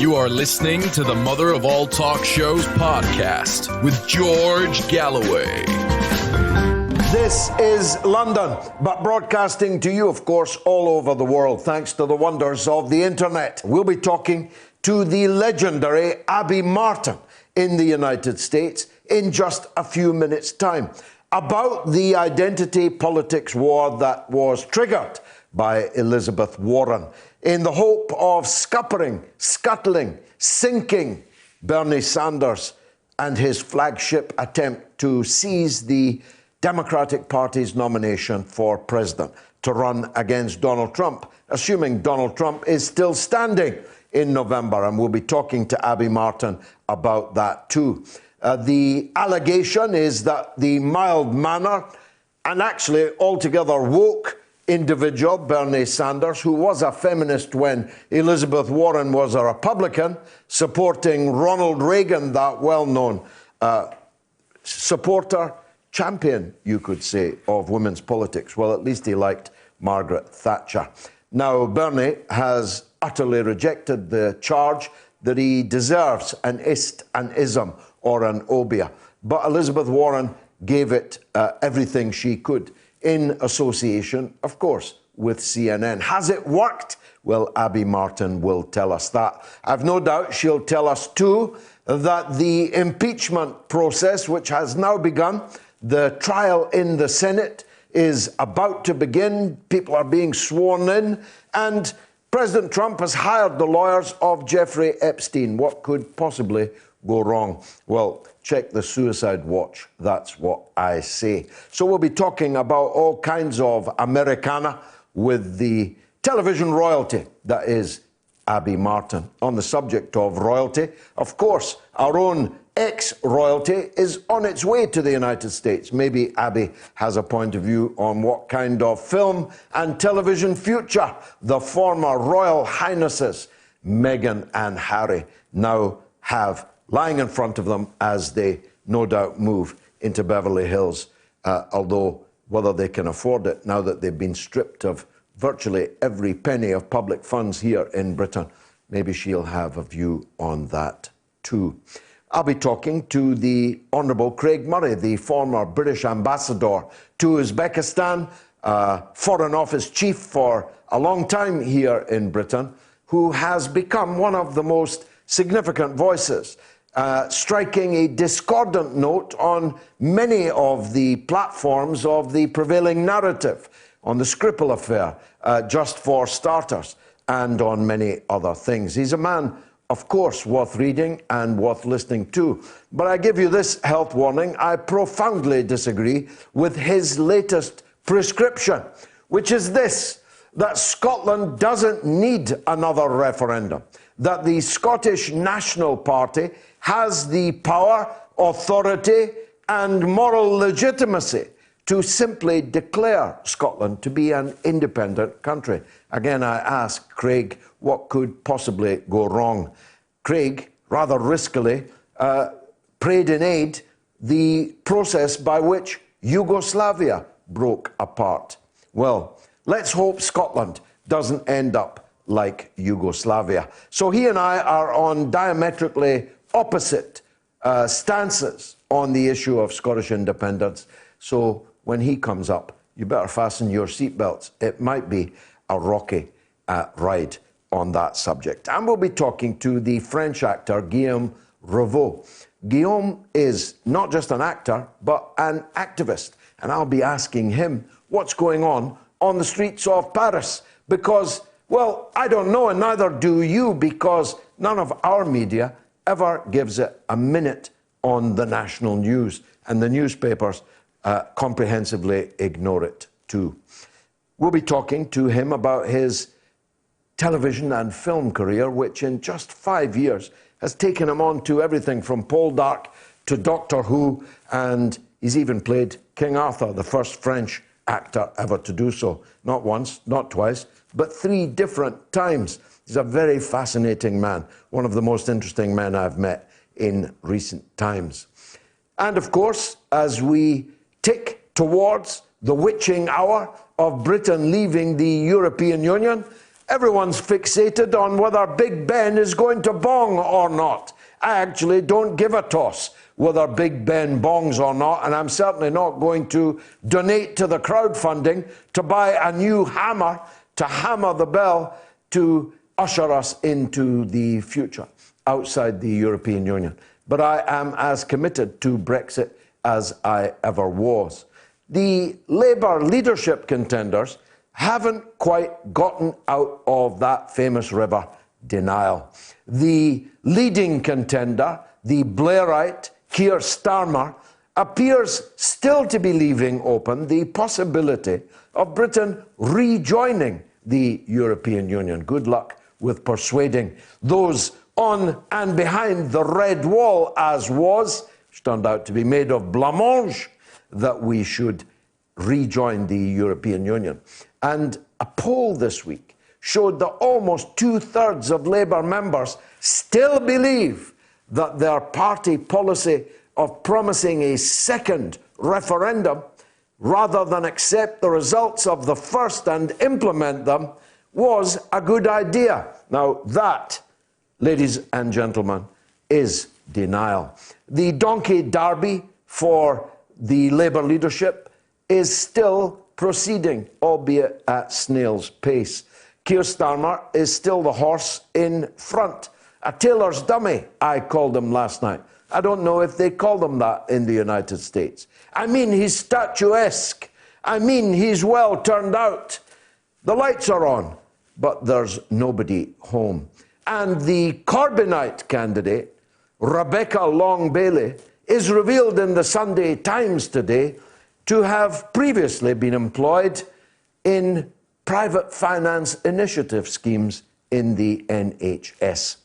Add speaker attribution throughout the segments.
Speaker 1: You are listening to the Mother of All Talk Shows podcast with George Galloway.
Speaker 2: This is London, but broadcasting to you, of course, all over the world, thanks to the wonders of the internet. We'll be talking to the legendary Abby Martin in the United States in just a few minutes' time about the identity politics war that was triggered by Elizabeth Warren in the hope of scuttling, sinking Bernie Sanders and his flagship attempt to seize the Democratic Party's nomination for president to run against Donald Trump, assuming Donald Trump is still standing in November. And we'll be talking to Abby Martin about that too. The allegation is that the mild-mannered and actually altogether woke individual, Bernie Sanders, who was a feminist when Elizabeth Warren was a Republican, supporting Ronald Reagan, that well-known supporter, champion, you could say, of women's politics. Well, at least he liked Margaret Thatcher. Now, Bernie has utterly rejected the charge that he deserves an ist, an ism, or an obia. But Elizabeth Warren gave it everything she could in association, of course, with CNN. Has it worked? Well, Abby Martin will tell us that. I've no doubt she'll tell us, too, that the impeachment process, which has now begun, the trial in the Senate is about to begin. People are being sworn in, and President Trump has hired the lawyers of Jeffrey Epstein. What could possibly go wrong? Well, check the suicide watch. That's what I say. So we'll be talking about all kinds of Americana with the television royalty that is Abby Martin. On the subject of royalty, of course, our own ex-royalty is on its way to the United States. Maybe Abby has a point of view on what kind of film and television future the former royal highnesses, Meghan and Harry, now have lying in front of them as they no doubt move into Beverly Hills, although whether they can afford it now that they've been stripped of virtually every penny of public funds here in Britain, maybe she'll have a view on that too. I'll be talking to the Honourable Craig Murray, the former British ambassador to Uzbekistan, Foreign Office chief for a long time here in Britain, who has become one of the most significant voices, striking a discordant note on many of the platforms of the prevailing narrative, on the Skripal affair, just for starters, and on many other things. He's a man, of course, worth reading and worth listening to. But I give you this health warning. I profoundly disagree with his latest prescription, which is this: that Scotland doesn't need another referendum, that the Scottish National Party has the power, authority, and moral legitimacy to simply declare Scotland to be an independent country. Again, I ask Craig, what could possibly go wrong? Craig, rather riskily, prayed in aid the process by which Yugoslavia broke apart. Well, let's hope Scotland doesn't end up like Yugoslavia. So he and I are on diametrically opposite stances on the issue of Scottish independence. So when he comes up, you better fasten your seatbelts. It might be a rocky ride on that subject. And we'll be talking to the French actor Guillaume Rivaud. Guillaume is not just an actor, but an activist. And I'll be asking him what's going on the streets of Paris. Because, well, I don't know, and neither do you, because none of our media ever gives it a minute on the national news. And the newspapers comprehensively ignore it too. We'll be talking to him about his television and film career, which in just 5 years has taken him on to everything from Poldark to Doctor Who, and he's even played King Arthur, the first French actor ever to do so. Not once, not twice, but 3 different times. He's a very fascinating man, one of the most interesting men I've met in recent times. And of course, as we tick towards the witching hour of Britain leaving the European Union, Everyone's fixated on whether Big Ben is going to bong or not. I actually don't give a toss whether Big Ben bongs or not, and I'm certainly not going to donate to the crowdfunding to buy a new hammer to hammer the bell to usher us into the future outside the European Union. But I am as committed to Brexit as I ever was. The Labour leadership contenders haven't quite gotten out of that famous river, denial. The leading contender, the Blairite Keir Starmer, appears still to be leaving open the possibility of Britain rejoining the European Union. Good luck with persuading those on and behind the red wall, as was, which turned out to be made of blancmange, that we should rejoin the European Union. And a poll this week showed that almost 2/3 of Labour members still believe that their party policy of promising a second referendum rather than accept the results of the first and implement them was a good idea. Now that, ladies and gentlemen, is denial. The donkey derby for the Labour leadership is still proceeding, albeit at snail's pace. Keir Starmer is still the horse in front. A tailor's dummy, I called him last night. I don't know if they call them that in the United States. I mean, he's statuesque. I mean, he's well turned out. The lights are on, but there's nobody home. And the Corbynite candidate, Rebecca Long-Bailey, is revealed in the Sunday Times today to have previously been employed in private finance initiative schemes in the NHS.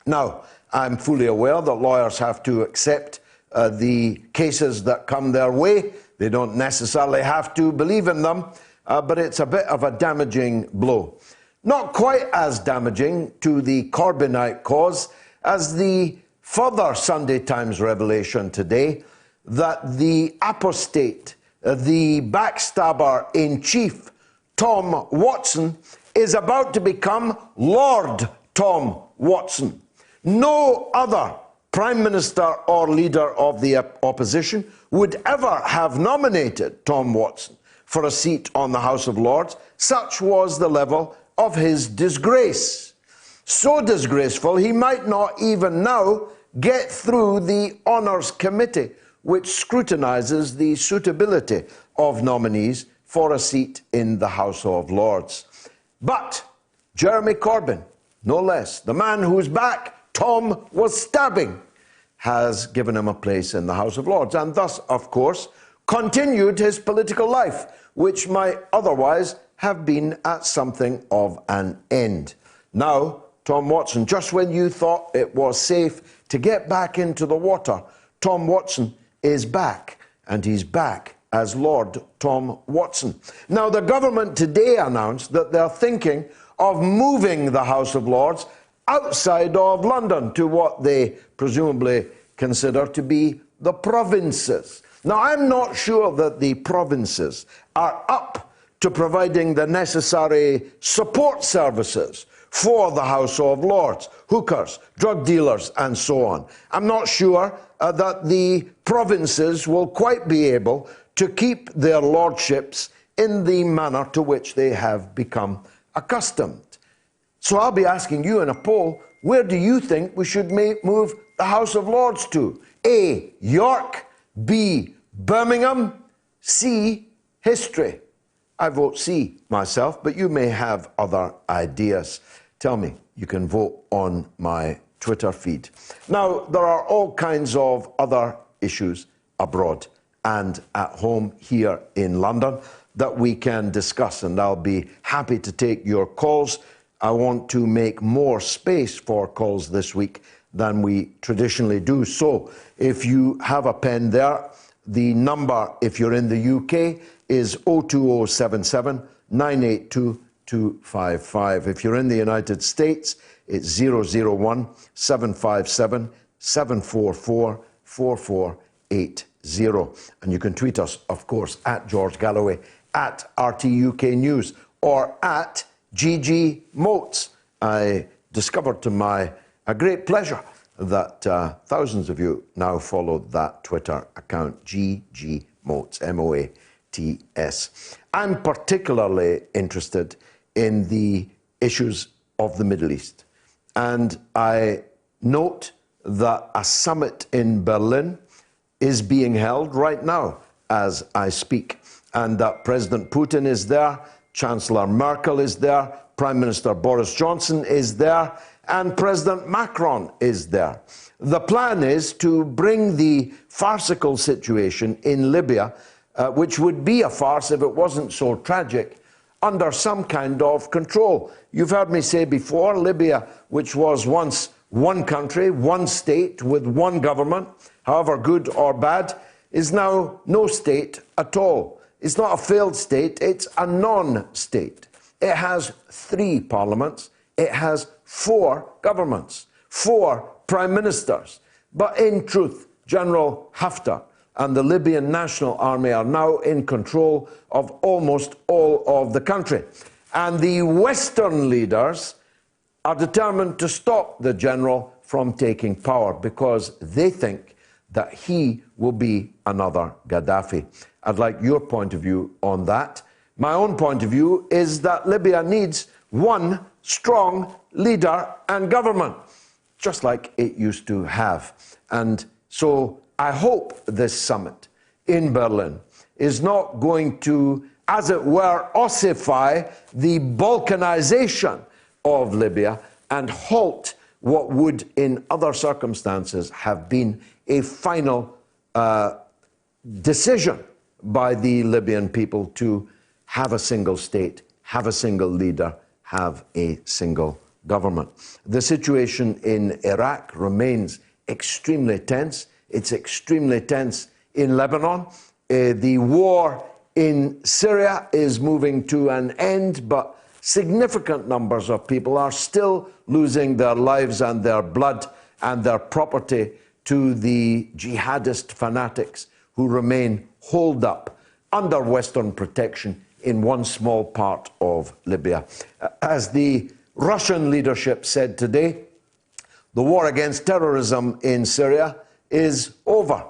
Speaker 2: Now, I'm fully aware that lawyers have to accept the cases that come their way. They don't necessarily have to believe in them, but it's a bit of a damaging blow. Not quite as damaging to the Corbynite cause as the further Sunday Times revelation today that the apostate, the backstabber-in-chief, Tom Watson, is about to become Lord Tom Watson. No other Prime Minister or leader of the opposition would ever have nominated Tom Watson for a seat on the House of Lords. Such was the level of his disgrace. So disgraceful, he might not even now get through the Honours Committee, which scrutinises the suitability of nominees for a seat in the House of Lords. But Jeremy Corbyn, no less, the man whose back Tom was stabbing, has given him a place in the House of Lords, and thus, of course, continued his political life, which might otherwise have been at something of an end. Now, Tom Watson, just when you thought it was safe to get back into the water, Tom Watson is back, and he's back as Lord Tom Watson. Now, the government today announced that they're thinking of moving the House of Lords outside of London to what they presumably consider to be the provinces. Now, I'm not sure that the provinces are up to providing the necessary support services for the House of Lords, hookers, drug dealers, and so on. I'm not sure that the provinces will quite be able to keep their lordships in the manner to which they have become accustomed. So I'll be asking you in a poll, where do you think we should move the House of Lords to? A, York, B, Birmingham, C, history. I vote C myself, but you may have other ideas. Tell me, you can vote on my Twitter feed. Now, there are all kinds of other issues abroad and at home here in London that we can discuss, and I'll be happy to take your calls. I want to make more space for calls this week than we traditionally do. So if you have a pen there, the number, if you're in the UK, is 02077 982 255. If you're in the United States, it's 001 757 744 4480. And you can tweet us, of course, at George Galloway, at RTUK News, or at MOATS. I discovered to my great pleasure that thousands of you now follow that Twitter account, MOATS, M-O-A-T-S. I'm particularly interested in the issues of the Middle East. And I note that a summit in Berlin is being held right now as I speak, and that President Putin is there, Chancellor Merkel is there, Prime Minister Boris Johnson is there, and President Macron is there. The plan is to bring the farcical situation in Libya, which would be a farce if it wasn't so tragic, under some kind of control. You've heard me say before, Libya, which was once one country, one state with one government, however good or bad, is now no state at all. It's not a failed state, it's a non-state. It has 3 parliaments, it has 4 governments, 4 prime ministers. But in truth, General Haftar and the Libyan National Army are now in control of almost all of the country. And the Western leaders are determined to stop the general from taking power because they think that he will be another Gaddafi. I'd like your point of view on that. My own point of view is that Libya needs one strong leader and government, just like it used to have. And so I hope this summit in Berlin is not going to, as it were, ossify the balkanization of Libya and halt what would, in other circumstances, have been a final decision by the Libyan people to have a single state, have a single leader, have a single government. The situation in Iraq remains extremely tense. It's extremely tense in Lebanon. The war in Syria is moving to an end, but significant numbers of people are still losing their lives and their blood and their property to the jihadist fanatics who remain holed up under Western protection in one small part of Libya. As the Russian leadership said today, the war against terrorism in Syria is over.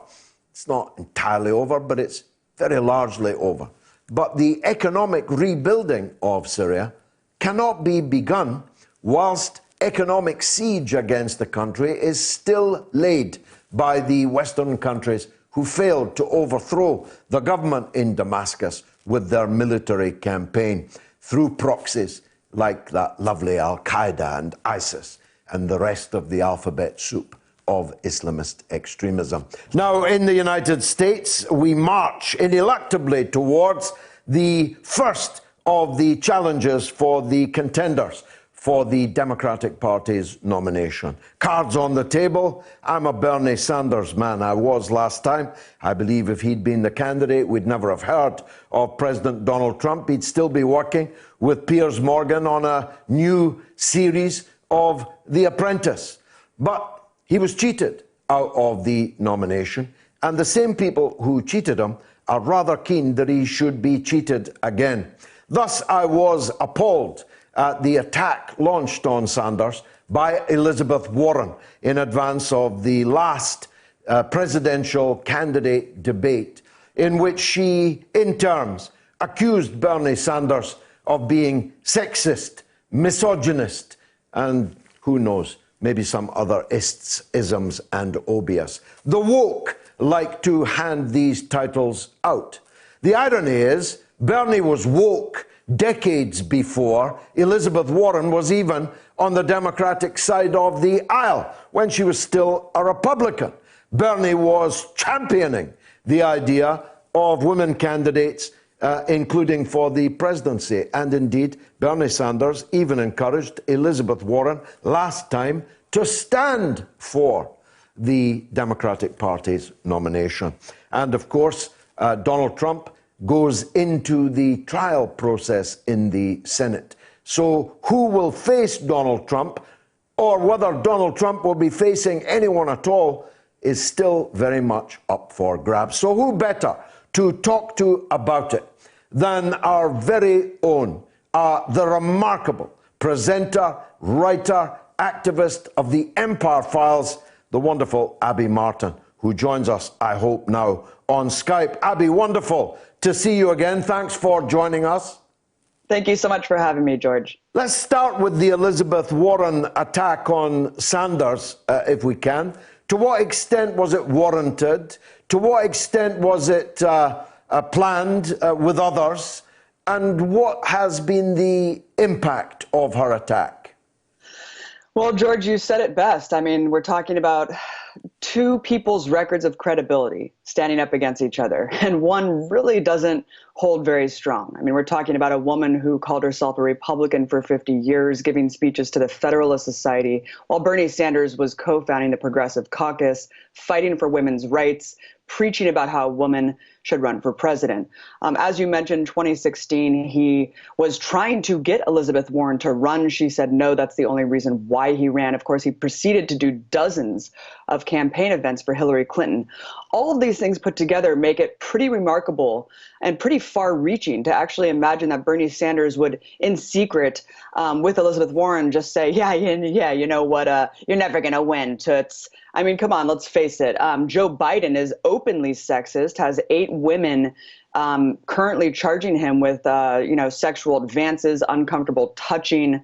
Speaker 2: It's not entirely over, but it's very largely over. But the economic rebuilding of Syria cannot be begun whilst economic siege against the country is still laid by the Western countries who failed to overthrow the government in Damascus with their military campaign through proxies like that lovely Al-Qaeda and ISIS and the rest of the alphabet soup of Islamist extremism. Now, in the United States, we march ineluctably towards the first of the challenges for the contenders for the Democratic Party's nomination. Cards on the table. I'm a Bernie Sanders man. I was last time. I believe if he'd been the candidate, we'd never have heard of President Donald Trump. He'd still be working with Piers Morgan on a new series of The Apprentice. But he was cheated out of the nomination, and the same people who cheated him are rather keen that he should be cheated again. Thus, I was appalled at the attack launched on Sanders by Elizabeth Warren in advance of the last presidential candidate debate, in which she, in terms, accused Bernie Sanders of being sexist, misogynist, and who knows, maybe some other isms and obius. The woke like to hand these titles out. The irony is, Bernie was woke decades before Elizabeth Warren was even on the Democratic side of the aisle, when she was still a Republican. Bernie was championing the idea of women candidates, including for the presidency. And indeed, Bernie Sanders even encouraged Elizabeth Warren last time to stand for the Democratic Party's nomination. And of course, Donald Trump goes into the trial process in the Senate. So who will face Donald Trump, or whether Donald Trump will be facing anyone at all, is still very much up for grabs. So who better to talk to about it than our very own the remarkable presenter, writer, activist of the Empire Files, the wonderful Abby Martin, who joins us, I hope, now on Skype. Abby, wonderful to see you again. Thanks for joining us.
Speaker 3: Thank you so much for having me, George.
Speaker 2: Let's start with the Elizabeth Warren attack on Sanders, if we can. To what extent was it warranted? To what extent was it planned with others? And what has been the impact of her attack?
Speaker 3: Well, George, you said it best. I mean, we're talking about two people's records of credibility standing up against each other, and one really doesn't hold very strong. I mean, we're talking about a woman who called herself a Republican for 50 years, giving speeches to the Federalist Society, while Bernie Sanders was co-founding the Progressive Caucus, fighting for women's rights, preaching about how a woman should run for president. As you mentioned, 2016, he was trying to get Elizabeth Warren to run. She said no, that's the only reason why he ran. Of course, he proceeded to do dozens of campaign events for Hillary Clinton. All of these things put together make it pretty remarkable and pretty far-reaching to actually imagine that Bernie Sanders would, in secret, with Elizabeth Warren, just say, yeah, you know what, you're never going to win, toots. I mean, come on, let's face it. Joe Biden is openly sexist, has 8 women currently charging him with, sexual advances, uncomfortable touching.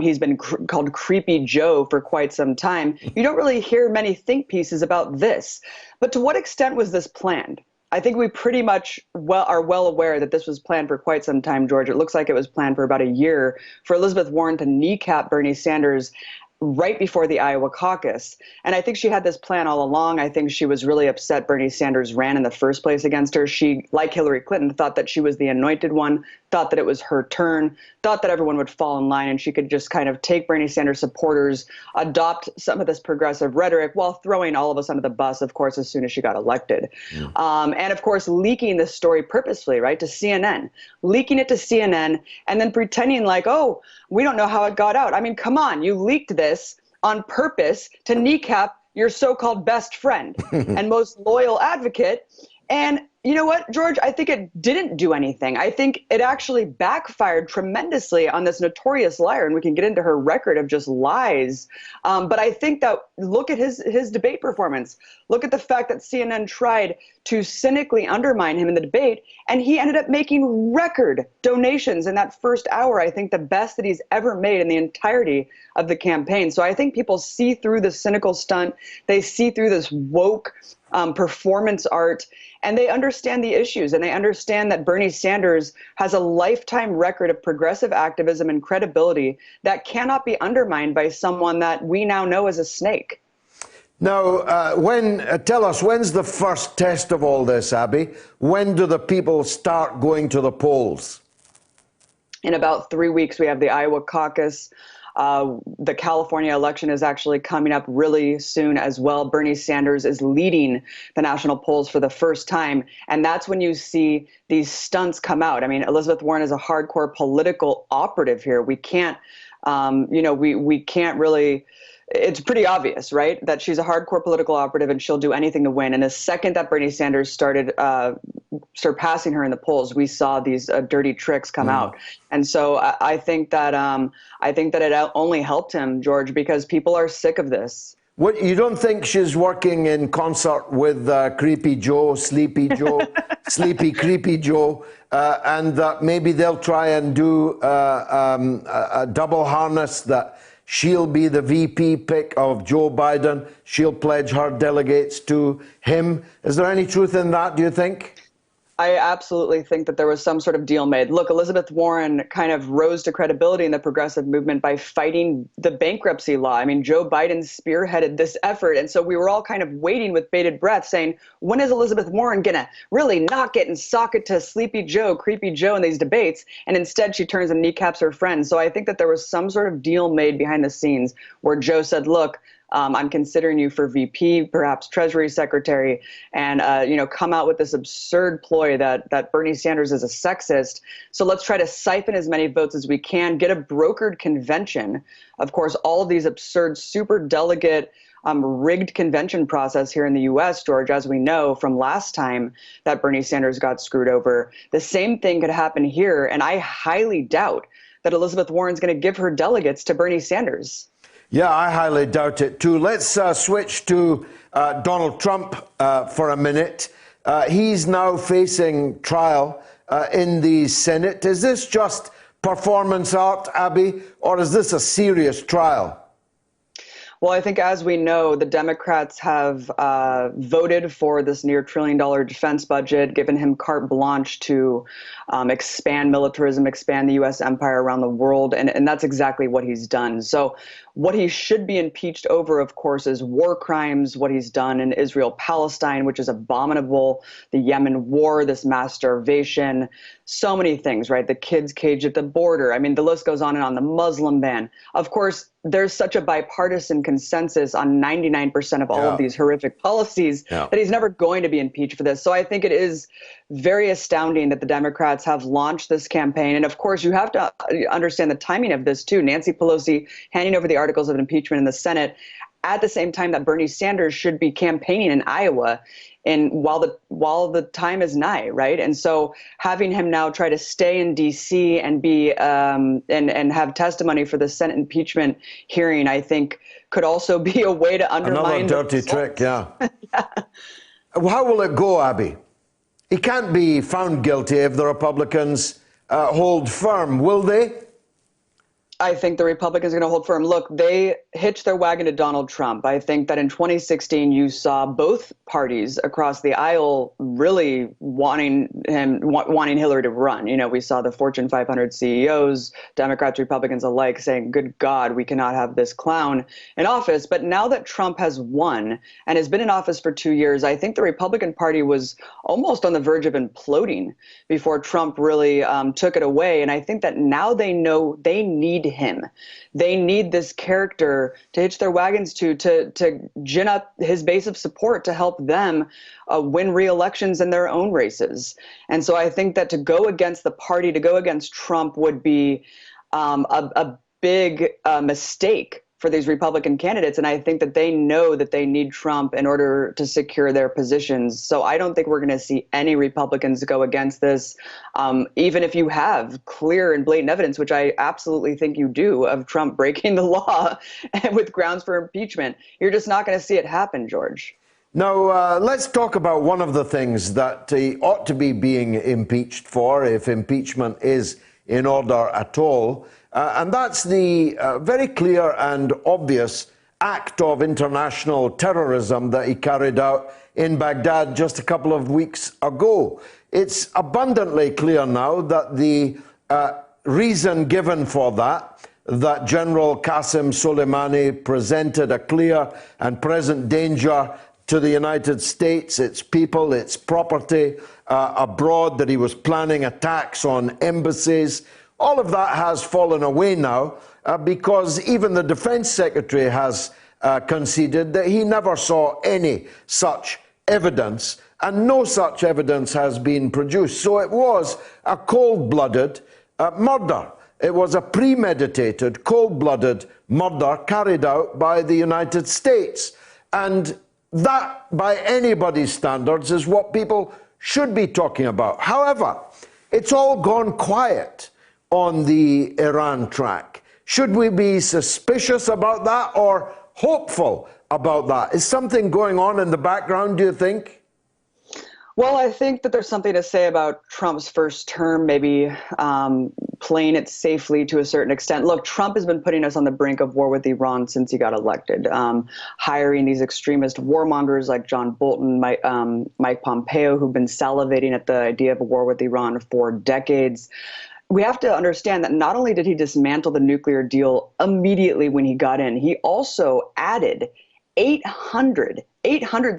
Speaker 3: He's been called Creepy Joe for quite some time. You don't really hear many think pieces about this. But to what extent was this planned? I think we pretty much are well aware that this was planned for quite some time, George. It looks like it was planned for about a year for Elizabeth Warren to kneecap Bernie Sanders right before the Iowa caucus. And I think she had this plan all along. I think she was really upset Bernie Sanders ran in the first place against her. She, like Hillary Clinton, thought that she was the anointed one, thought that it was her turn, thought that everyone would fall in line and she could just kind of take Bernie Sanders supporters, adopt some of this progressive rhetoric while throwing all of us under the bus, of course, as soon as she got elected. And of course, leaking this story purposefully, right, to CNN, leaking it to CNN and then pretending like, oh, we don't know how it got out. I mean, come on, you leaked this on purpose to kneecap your so-called best friend and most loyal advocate. And you know what, George? I think it didn't do anything. I think it actually backfired tremendously on this notorious liar, and we can get into her record of just lies. But I think that, look at his debate performance. Look at the fact that CNN tried to cynically undermine him in the debate, and he ended up making record donations in that first hour. I think the best that he's ever made in the entirety of the campaign. So I think people see through the cynical stunt. They see through this woke performance art, and they understand the issues, and they understand that Bernie Sanders has a lifetime record of progressive activism and credibility that cannot be undermined by someone that we now know as a snake.
Speaker 2: Now, tell us, when's the first test of all this, Abby? When do the people start going to the polls?
Speaker 3: In about 3 weeks, we have the Iowa caucus. The California election is actually coming up really soon as well. Bernie Sanders is leading the national polls for the first time. And that's when you see these stunts come out. I mean, Elizabeth Warren is a hardcore political operative here. We can't, we can't really. It's pretty obvious, right, that she's a hardcore political operative and she'll do anything to win. And the second that Bernie Sanders started surpassing her in the polls, we saw these dirty tricks come out. And so I think that it only helped him, George, because people are sick of this.
Speaker 2: What, you don't think she's working in concert with Creepy Joe, Sleepy Joe, Sleepy Creepy Joe, and that maybe they'll try and do a double harness, that she'll be the VP pick of Joe Biden, she'll pledge her delegates to him? Is there any truth in that, do you think?
Speaker 3: I absolutely think that there was some sort of deal made. Look, Elizabeth Warren kind of rose to credibility in the progressive movement by fighting the bankruptcy law. I mean, Joe Biden spearheaded this effort. And so we were all kind of waiting with bated breath saying, when is Elizabeth Warren going to really knock it and sock it to Sleepy Joe, Creepy Joe in these debates? And instead she turns and kneecaps her friends. So I think that there was some sort of deal made behind the scenes where Joe said, look, I'm considering you for VP, perhaps Treasury Secretary, and come out with this absurd ploy that Bernie Sanders is a sexist. So let's try to siphon as many votes as we can, get a brokered convention. Of course, all of these absurd super delegate rigged convention process here in the U.S., George, as we know from last time that Bernie Sanders got screwed over. The same thing could happen here, and I highly doubt that Elizabeth Warren's going to give her delegates to Bernie Sanders.
Speaker 2: Yeah, I highly doubt it too. Let's switch to Donald Trump for a minute. He's now facing trial in the Senate. Is this just performance art, Abby, or is this a serious trial?
Speaker 3: Well, I think, as we know, the Democrats have voted for this near $1 trillion defense budget, given him carte blanche to expand militarism, expand the U.S. empire around the world. And that's exactly what he's done. So what he should be impeached over, of course, is war crimes, what he's done in Israel, Palestine, which is abominable, the Yemen war, this mass starvation, so many things, right? The kids caged at the border. I mean, the list goes on and on, the Muslim ban. Of course, there's such a bipartisan consensus on 99% of all of these horrific policies that he's never going to be impeached for this. So I think it is very astounding that the Democrats have launched this campaign. And of course, you have to understand the timing of this too. Nancy Pelosi handing over the articles of impeachment in the Senate at the same time that Bernie Sanders should be campaigning in Iowa, and while the time is nigh, right? And so having him now try to stay in D.C. and be and have testimony for the Senate impeachment hearing, I think, could also be a way to undermine
Speaker 2: another dirty trick. Yeah. How will it go, Abby? He can't be found guilty if the Republicans hold firm, will they?
Speaker 3: I think the Republicans are going to hold firm. Look, they hitched their wagon to Donald Trump. I think that in 2016, you saw both parties across the aisle really wanting Hillary to run. You know, we saw the Fortune 500 CEOs, Democrats, Republicans alike, saying, good God, we cannot have this clown in office. But now that Trump has won and has been in office for 2 years, I think the Republican Party was almost on the verge of imploding before Trump really took it away. And I think that now they know they need him. They need this character to hitch their wagons to gin up his base of support to help them win re-elections in their own races. And so I think that to go against the party, to go against Trump would be a big mistake for these Republican candidates. And I think that they know that they need Trump in order to secure their positions. So I don't think we're going to see any Republicans go against this, even if you have clear and blatant evidence, which I absolutely think you do, of Trump breaking the law with grounds for impeachment. You're just not going to see it happen, George.
Speaker 2: Now, let's talk about one of the things that he ought to be being impeached for, if impeachment is in order at all. And that's the very clear and obvious act of international terrorism that he carried out in Baghdad just a couple of weeks ago. It's abundantly clear now that the reason given for that General Qasem Soleimani presented a clear and present danger to the United States, its people, its property abroad, that he was planning attacks on embassies. All of that has fallen away now because even the Defense Secretary has conceded that he never saw any such evidence, and no such evidence has been produced. So it was a cold-blooded murder. It was a premeditated, cold-blooded murder carried out by the United States. And that, by anybody's standards, is what people should be talking about. However, it's all gone quiet on the Iran track. Should we be suspicious about that or hopeful about that? Is something going on in the background, do you think?
Speaker 3: Well, I think that there's something to say about Trump's first term, maybe playing it safely to a certain extent. Look, Trump has been putting us on the brink of war with Iran since he got elected, hiring these extremist warmongers like John Bolton, Mike Pompeo, who've been salivating at the idea of a war with Iran for decades. We have to understand that not only did he dismantle the nuclear deal immediately when he got in, he also added 800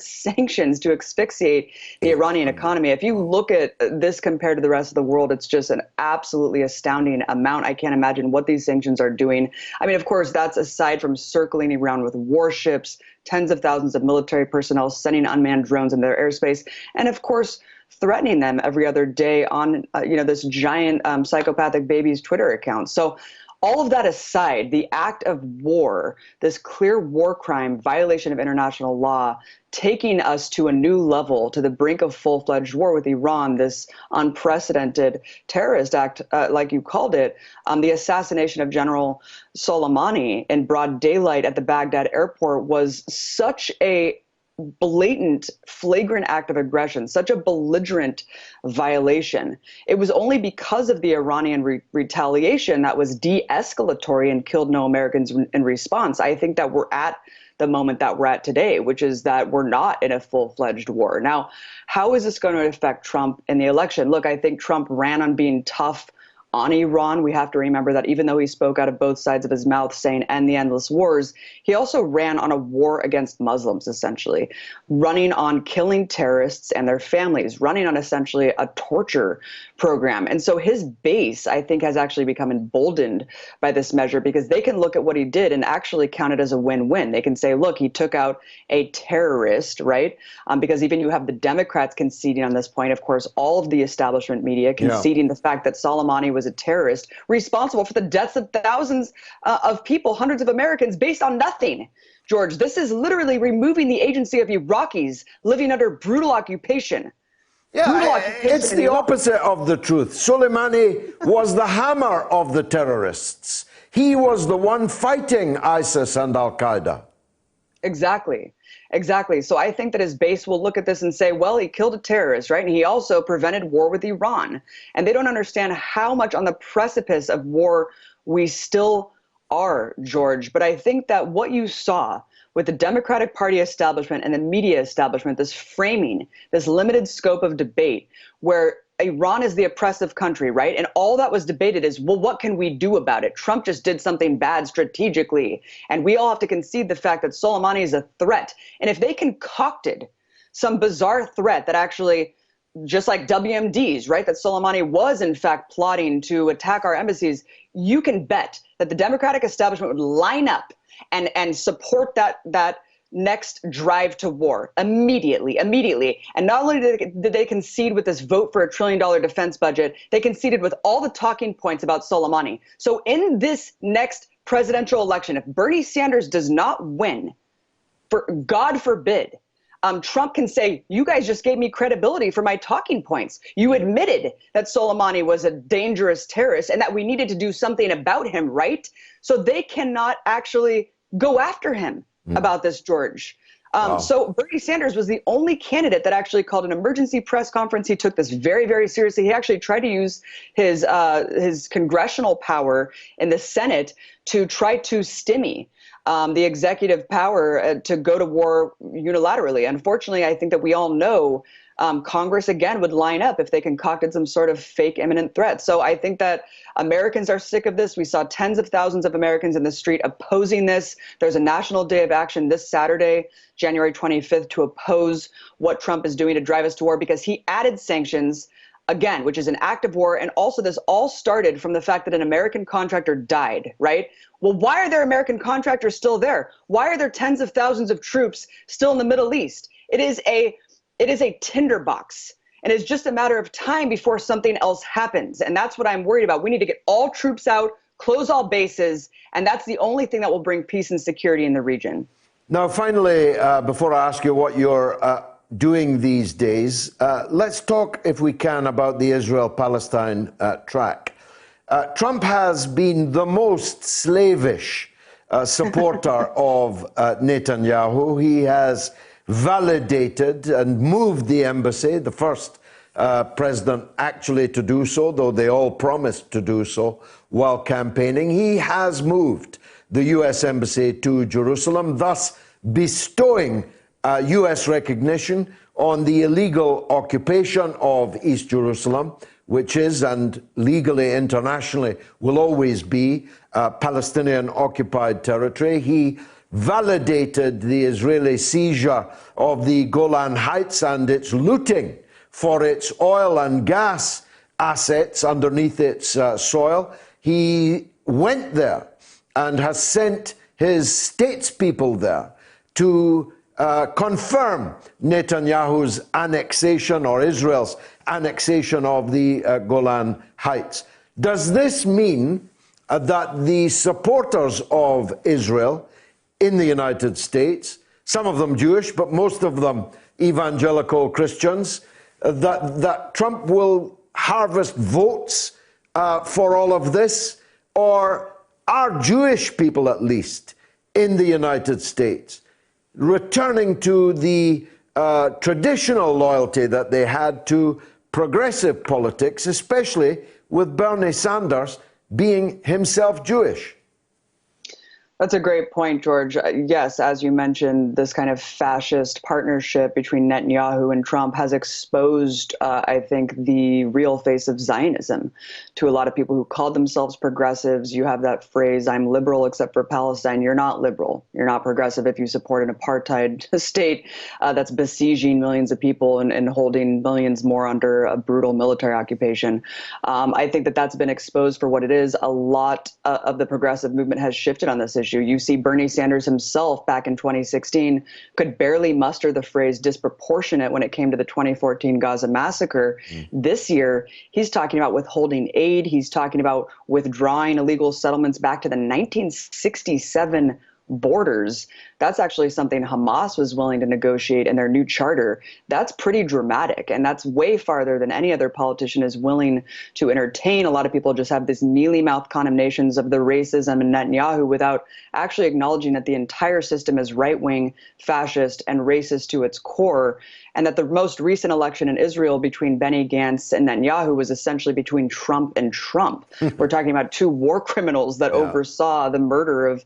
Speaker 3: sanctions to asphyxiate the Iranian economy. If you look at this compared to the rest of the world, it's just an absolutely astounding amount. I can't imagine what these sanctions are doing. I mean, of course, that's aside from circling Iran with warships, tens of thousands of military personnel, sending unmanned drones in their airspace, and of course, threatening them every other day on this giant psychopathic baby's Twitter account. So All of that aside, the act of war, this clear war crime, violation of international law, taking us to a new level, to the brink of full-fledged war with Iran, this unprecedented terrorist act, like you called it, the assassination of General Soleimani in broad daylight at the Baghdad airport was such a blatant, flagrant act of aggression, such a belligerent violation. It was only because of the Iranian retaliation that was de-escalatory and killed no Americans in response. I think that we're at the moment that we're at today, which is that we're not in a full-fledged war. Now, how is this going to affect Trump in the election? Look, I think Trump ran on being tough on Iran. We have to remember that even though he spoke out of both sides of his mouth saying end the endless wars, he also ran on a war against Muslims, essentially, running on killing terrorists and their families, running on essentially a torture program. And so his base, I think, has actually become emboldened by this measure because they can look at what he did and actually count it as a win-win. They can say, look, he took out a terrorist, right? Because even you have the Democrats conceding on this point, of course, all of the establishment media conceding the fact that Soleimani was a terrorist responsible for the deaths of thousands of people, hundreds of Americans, based on nothing. George, this is literally removing the agency of Iraqis living under brutal occupation.
Speaker 2: Yeah, it's the opposite of the truth. Soleimani was the hammer of the terrorists. He was the one fighting ISIS and Al-Qaeda.
Speaker 3: Exactly. Exactly. So I think that his base will look at this and say, well, he killed a terrorist, right? And he also prevented war with Iran. And they don't understand how much on the precipice of war we still are, George. But I think that what you saw with the Democratic Party establishment and the media establishment, this framing, this limited scope of debate where Iran is the oppressive country, right? And all that was debated is, well, what can we do about it? Trump just did something bad strategically. And we all have to concede the fact that Soleimani is a threat. And if they concocted some bizarre threat that actually, just like WMDs, right, that Soleimani was in fact plotting to attack our embassies, you can bet that the Democratic establishment would line up and support that next drive to war immediately. And not only did they concede with this vote for $1 trillion defense budget, they conceded with all the talking points about Soleimani. So in this next presidential election, if Bernie Sanders does not win, for God forbid, Trump can say, you guys just gave me credibility for my talking points. You admitted that Soleimani was a dangerous terrorist and that we needed to do something about him, right? So they cannot actually go after him about this, George. So Bernie Sanders was the only candidate that actually called an emergency press conference. He took this very, very seriously. He actually tried to use his congressional power in the Senate to try to stymie the executive power to go to war unilaterally. Unfortunately, I think that we all know Congress, again, would line up if they concocted some sort of fake imminent threat. So I think that Americans are sick of this. We saw tens of thousands of Americans in the street opposing this. There's a national day of action this Saturday, January 25th, to oppose what Trump is doing to drive us to war because he added sanctions, again, which is an act of war. And also this all started from the fact that an American contractor died, right? Well, why are there American contractors still there? Why are there tens of thousands of troops still in the Middle East? It is a tinderbox, and it's just a matter of time before something else happens. And that's what I'm worried about. We need to get all troops out, close all bases, and that's the only thing that will bring peace and security in the region.
Speaker 2: Now, finally, before I ask you what you're doing these days, let's talk, if we can, about the Israel-Palestine track. Trump has been the most slavish supporter of Netanyahu. He has validated and moved the embassy, the first president actually to do so, though they all promised to do so while campaigning. He has moved the U.S. embassy to Jerusalem, thus bestowing U.S. recognition on the illegal occupation of East Jerusalem, which is, and legally, internationally, will always be Palestinian-occupied territory. He validated the Israeli seizure of the Golan Heights and its looting for its oil and gas assets underneath its soil. He went there and has sent his statespeople there to confirm Netanyahu's annexation, or Israel's annexation, of the Golan Heights. Does this mean that the supporters of Israel in the United States, some of them Jewish, but most of them evangelical Christians, that Trump will harvest votes for all of this? Or are Jewish people, at least, in the United States, returning to the traditional loyalty that they had to progressive politics, especially with Bernie Sanders being himself Jewish?
Speaker 3: That's a great point, George. Yes, as you mentioned, this kind of fascist partnership between Netanyahu and Trump has exposed, I think, the real face of Zionism to a lot of people who called themselves progressives. You have that phrase, I'm liberal except for Palestine. You're not liberal. You're not progressive if you support an apartheid state that's besieging millions of people and holding millions more under a brutal military occupation. I think that that's been exposed for what it is. A lot of the progressive movement has shifted on this issue. You see Bernie Sanders himself back in 2016 could barely muster the phrase disproportionate when it came to the 2014 Gaza massacre. This year, he's talking about withholding aid. He's talking about withdrawing illegal settlements back to the 1967 borders. That's actually something Hamas was willing to negotiate in their new charter. That's pretty dramatic, and that's way farther than any other politician is willing to entertain. A lot of people just have this mealy-mouthed condemnations of the racism in Netanyahu without actually acknowledging that the entire system is right-wing, fascist, and racist to its core, and that the most recent election in Israel between Benny Gantz and Netanyahu was essentially between Trump and Trump. We're talking about two war criminals that oversaw the murder of,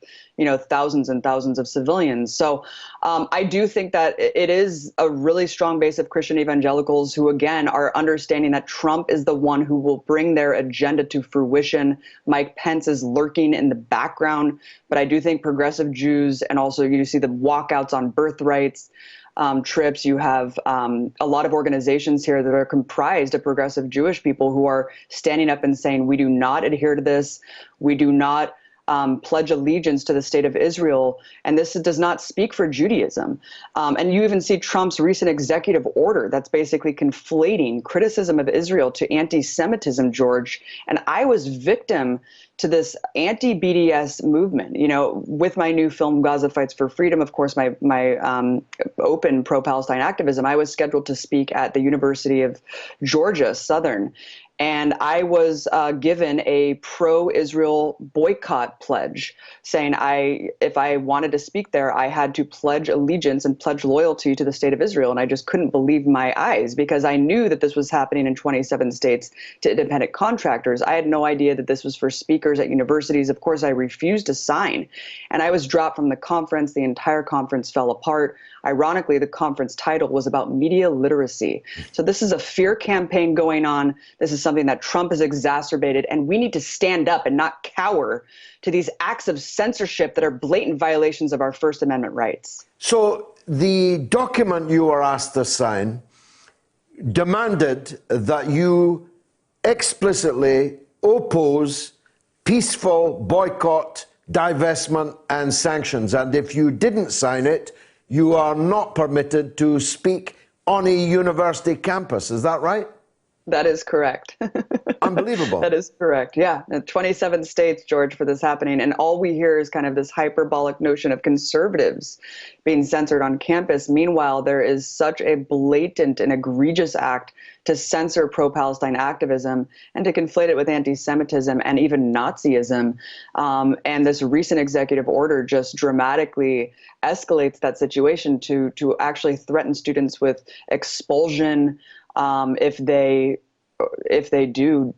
Speaker 3: thousands and thousands of civilians. So I do think that it is a really strong base of Christian evangelicals who, again, are understanding that Trump is the one who will bring their agenda to fruition. Mike Pence is lurking in the background. But I do think progressive Jews, and also you see the walkouts on birthrights, trips. You have a lot of organizations here that are comprised of progressive Jewish people who are standing up and saying, we do not adhere to this. We do not pledge allegiance to the state of Israel, and this does not speak for Judaism. And you even see Trump's recent executive order that's basically conflating criticism of Israel to anti-Semitism, George. And I was victim to this anti-BDS movement. With my new film, Gaza Fights for Freedom, of course, my open pro-Palestine activism, I was scheduled to speak at the University of Georgia Southern. And I was given a pro-Israel boycott pledge, saying if I wanted to speak there, I had to pledge allegiance and pledge loyalty to the state of Israel. And I just couldn't believe my eyes, because I knew that this was happening in 27 states to independent contractors. I had no idea that this was for speakers at universities. Of course, I refused to sign. And I was dropped from the conference. The entire conference fell apart. Ironically, the conference title was about media literacy. So this is a fear campaign going on. This is something that Trump has exacerbated, and we need to stand up and not cower to these acts of censorship that are blatant violations of our First Amendment rights.
Speaker 2: So the document you were asked to sign demanded that you explicitly oppose peaceful boycott, divestment, and sanctions. And if you didn't sign it, you are not permitted to speak on a university campus. Is that right?
Speaker 3: That is correct.
Speaker 2: Unbelievable.
Speaker 3: That is correct. Yeah. 27 states, George, for this happening. And all we hear is kind of this hyperbolic notion of conservatives being censored on campus. Meanwhile, there is such a blatant and egregious act to censor pro-Palestine activism and to conflate it with anti-Semitism and even Nazism. And this recent executive order just dramatically escalates that situation to actually threaten students with expulsion if they do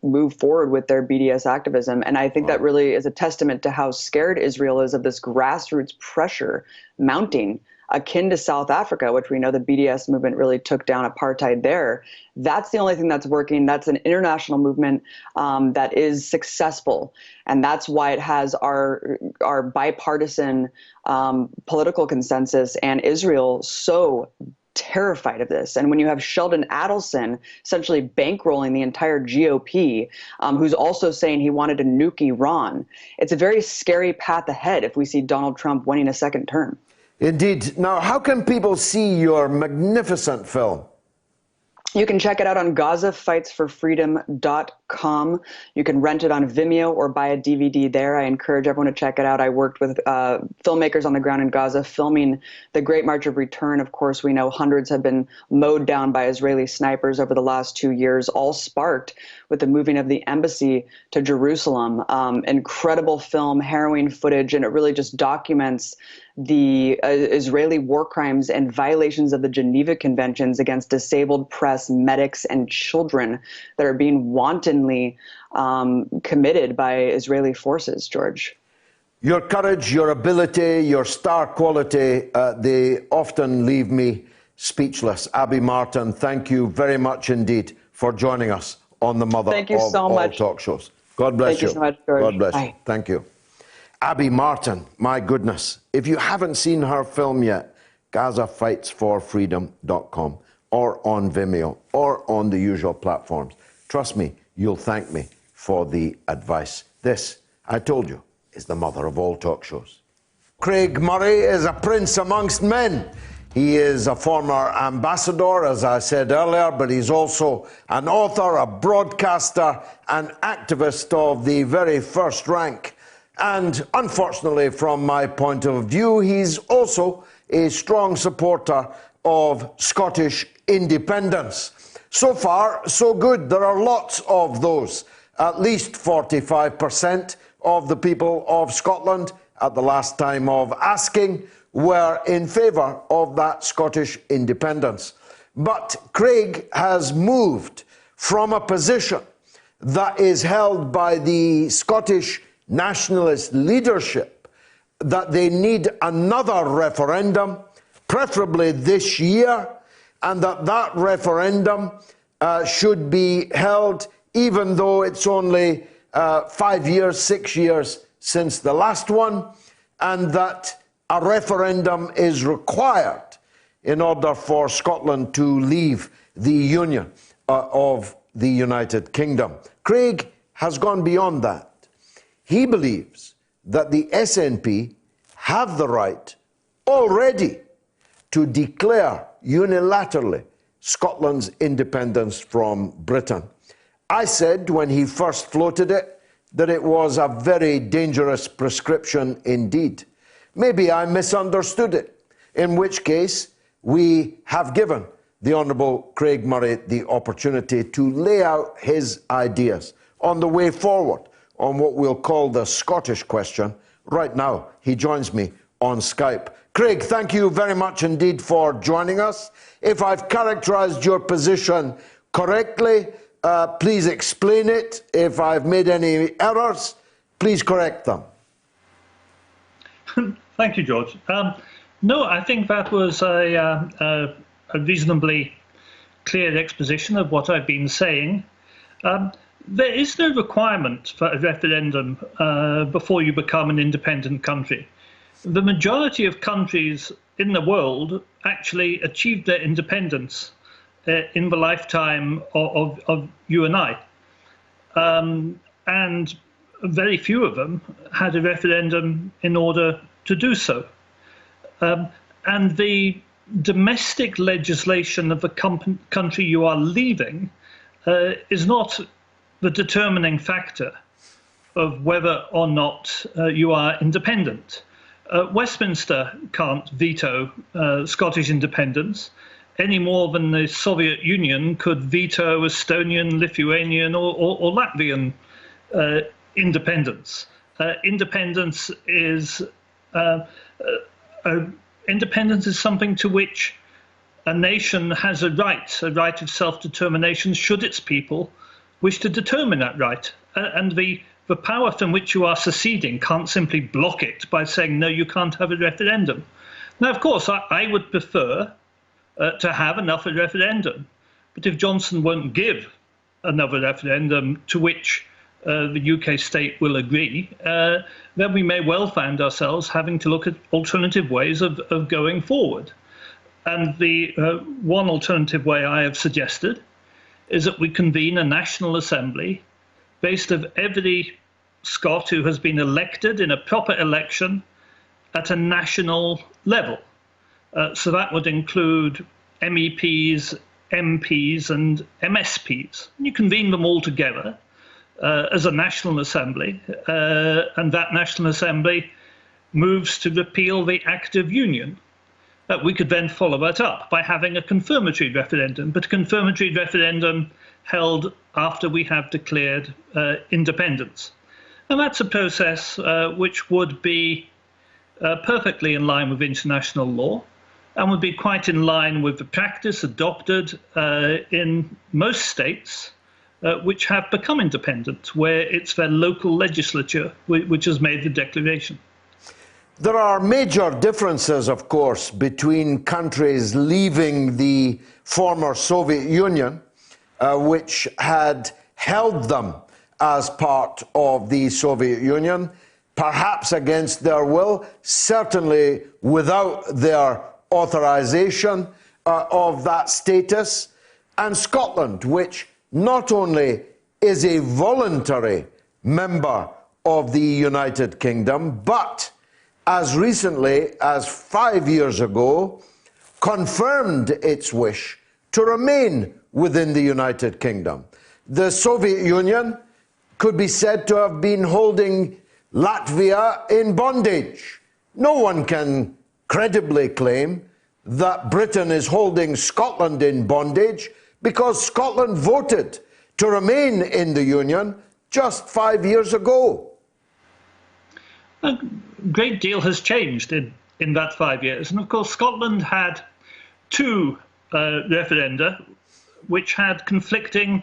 Speaker 3: move forward with their BDS activism. And I think that really is a testament to how scared Israel is of this grassroots pressure mounting, akin to South Africa, which we know the BDS movement really took down apartheid there. That's the only thing that's working. That's an international movement that is successful. And that's why it has our bipartisan political consensus and Israel so terrified of this. And when you have Sheldon Adelson essentially bankrolling the entire GOP, who's also saying he wanted to nuke Iran, it's a very scary path ahead if we see Donald Trump winning a second term.
Speaker 2: Indeed. Now, how can people see your magnificent film?
Speaker 3: You can check it out on GazaFightsForFreedom.com. You can rent it on Vimeo or buy a DVD there. I encourage everyone to check it out. I worked with filmmakers on the ground in Gaza filming the Great March of Return. Of course, we know hundreds have been mowed down by Israeli snipers over the last 2 years, all sparked with the moving of the embassy to Jerusalem. Incredible film, harrowing footage, and it really just documents the Israeli war crimes and violations of the Geneva Conventions against disabled press, medics, and children that are being wantonly committed by Israeli forces, George.
Speaker 2: Your courage, your ability, your star quality, they often leave me speechless. Abby Martin, thank you very much indeed for joining us on the Mother
Speaker 3: Thank you
Speaker 2: of
Speaker 3: so
Speaker 2: All
Speaker 3: much.
Speaker 2: Talk Shows. God bless you.
Speaker 3: Thank you so much, George.
Speaker 2: God bless
Speaker 3: Bye.
Speaker 2: you. Thank you. Abby Martin, my goodness. If you haven't seen her film yet, GazaFightsForFreedom.com or on Vimeo or on the usual platforms. Trust me, you'll thank me for the advice. This, I told you, is the mother of all talk shows. Craig Murray is a prince amongst men. He is a former ambassador, as I said earlier, but he's also an author, a broadcaster, an activist of the very first rank. And unfortunately, from my point of view, he's also a strong supporter of Scottish independence. So far, so good. There are lots of those. At least 45% of the people of Scotland, at the last time of asking, were in favour of that Scottish independence. But Craig has moved from a position that is held by the Scottish nationalist leadership that they need another referendum, preferably this year, and that referendum should be held even though it's only 5 years, 6 years since the last one, and that a referendum is required in order for Scotland to leave the Union of the United Kingdom. Craig has gone beyond that. He believes that the SNP have the right already to declare unilaterally Scotland's independence from Britain. I said when he first floated it that it was a very dangerous prescription indeed. Maybe I misunderstood it, in which case we have given the Honourable Craig Murray the opportunity to lay out his ideas on the way forward on what we'll call the Scottish question. Right now, he joins me on Skype. Craig, thank you very much indeed for joining us. If I've characterised your position correctly, please explain it. If I've made any errors, please correct them.
Speaker 4: Thank you, George. No, I think that was a reasonably clear exposition of what I've been saying. There is no requirement for a referendum before you become an independent country. The majority of countries in the world actually achieved their independence in the lifetime of you and I. And very few of them had a referendum in order to do so. And the domestic legislation of the country you are leaving is not the determining factor of whether or not you are independent. Westminster can't veto Scottish independence any more than the Soviet Union could veto Estonian, Lithuanian, or Latvian independence. Independence is something to which a nation has a right of self-determination should its people wish to determine that right. And the power from which you are seceding can't simply block it by saying, no, you can't have a referendum. Now, of course, I would prefer to have another referendum. But if Johnson won't give another referendum to which the UK state will agree, then we may well find ourselves having to look at alternative ways of going forward. And the one alternative way I have suggested is that we convene a National Assembly based of every Scot who has been elected in a proper election at a national level. So that would include MEPs, MPs and MSPs. You convene them all together as a National Assembly, and that National Assembly moves to repeal the Act of Union. We could then follow that up by having a confirmatory referendum, but a confirmatory referendum held after we have declared independence. And that's a process which would be perfectly in line with international law and would be quite in line with the practice adopted in most states which have become independent, where it's their local legislature which has made the declaration.
Speaker 2: There are major differences, of course, between countries leaving the former Soviet Union, which had held them as part of the Soviet Union, perhaps against their will, certainly without their authorization of that status, and Scotland, which not only is a voluntary member of the United Kingdom, but as recently as 5 years ago, confirmed its wish to remain within the United Kingdom. The Soviet Union could be said to have been holding Latvia in bondage. No one can credibly claim that Britain is holding Scotland in bondage because Scotland voted to remain in the Union just 5 years ago.
Speaker 4: A great deal has changed in that 5 years. And of course, Scotland had two referenda which had conflicting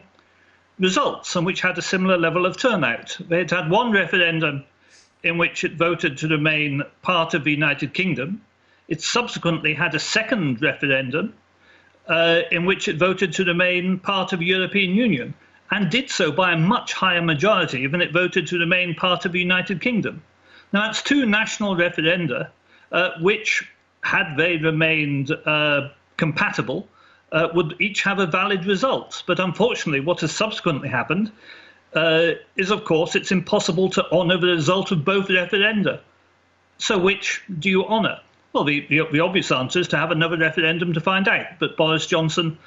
Speaker 4: results and which had a similar level of turnout. They had one referendum in which it voted to remain part of the United Kingdom. It subsequently had a second referendum in which it voted to remain part of the European Union, and did so by a much higher majority than it voted to remain part of the United Kingdom. Now, that's two national referenda which, had they remained compatible, would each have a valid result. But unfortunately, what has subsequently happened is, of course, it's impossible to honour the result of both referenda. So which do you honour? Well, the obvious answer is to have another referendum to find out. But Boris Johnson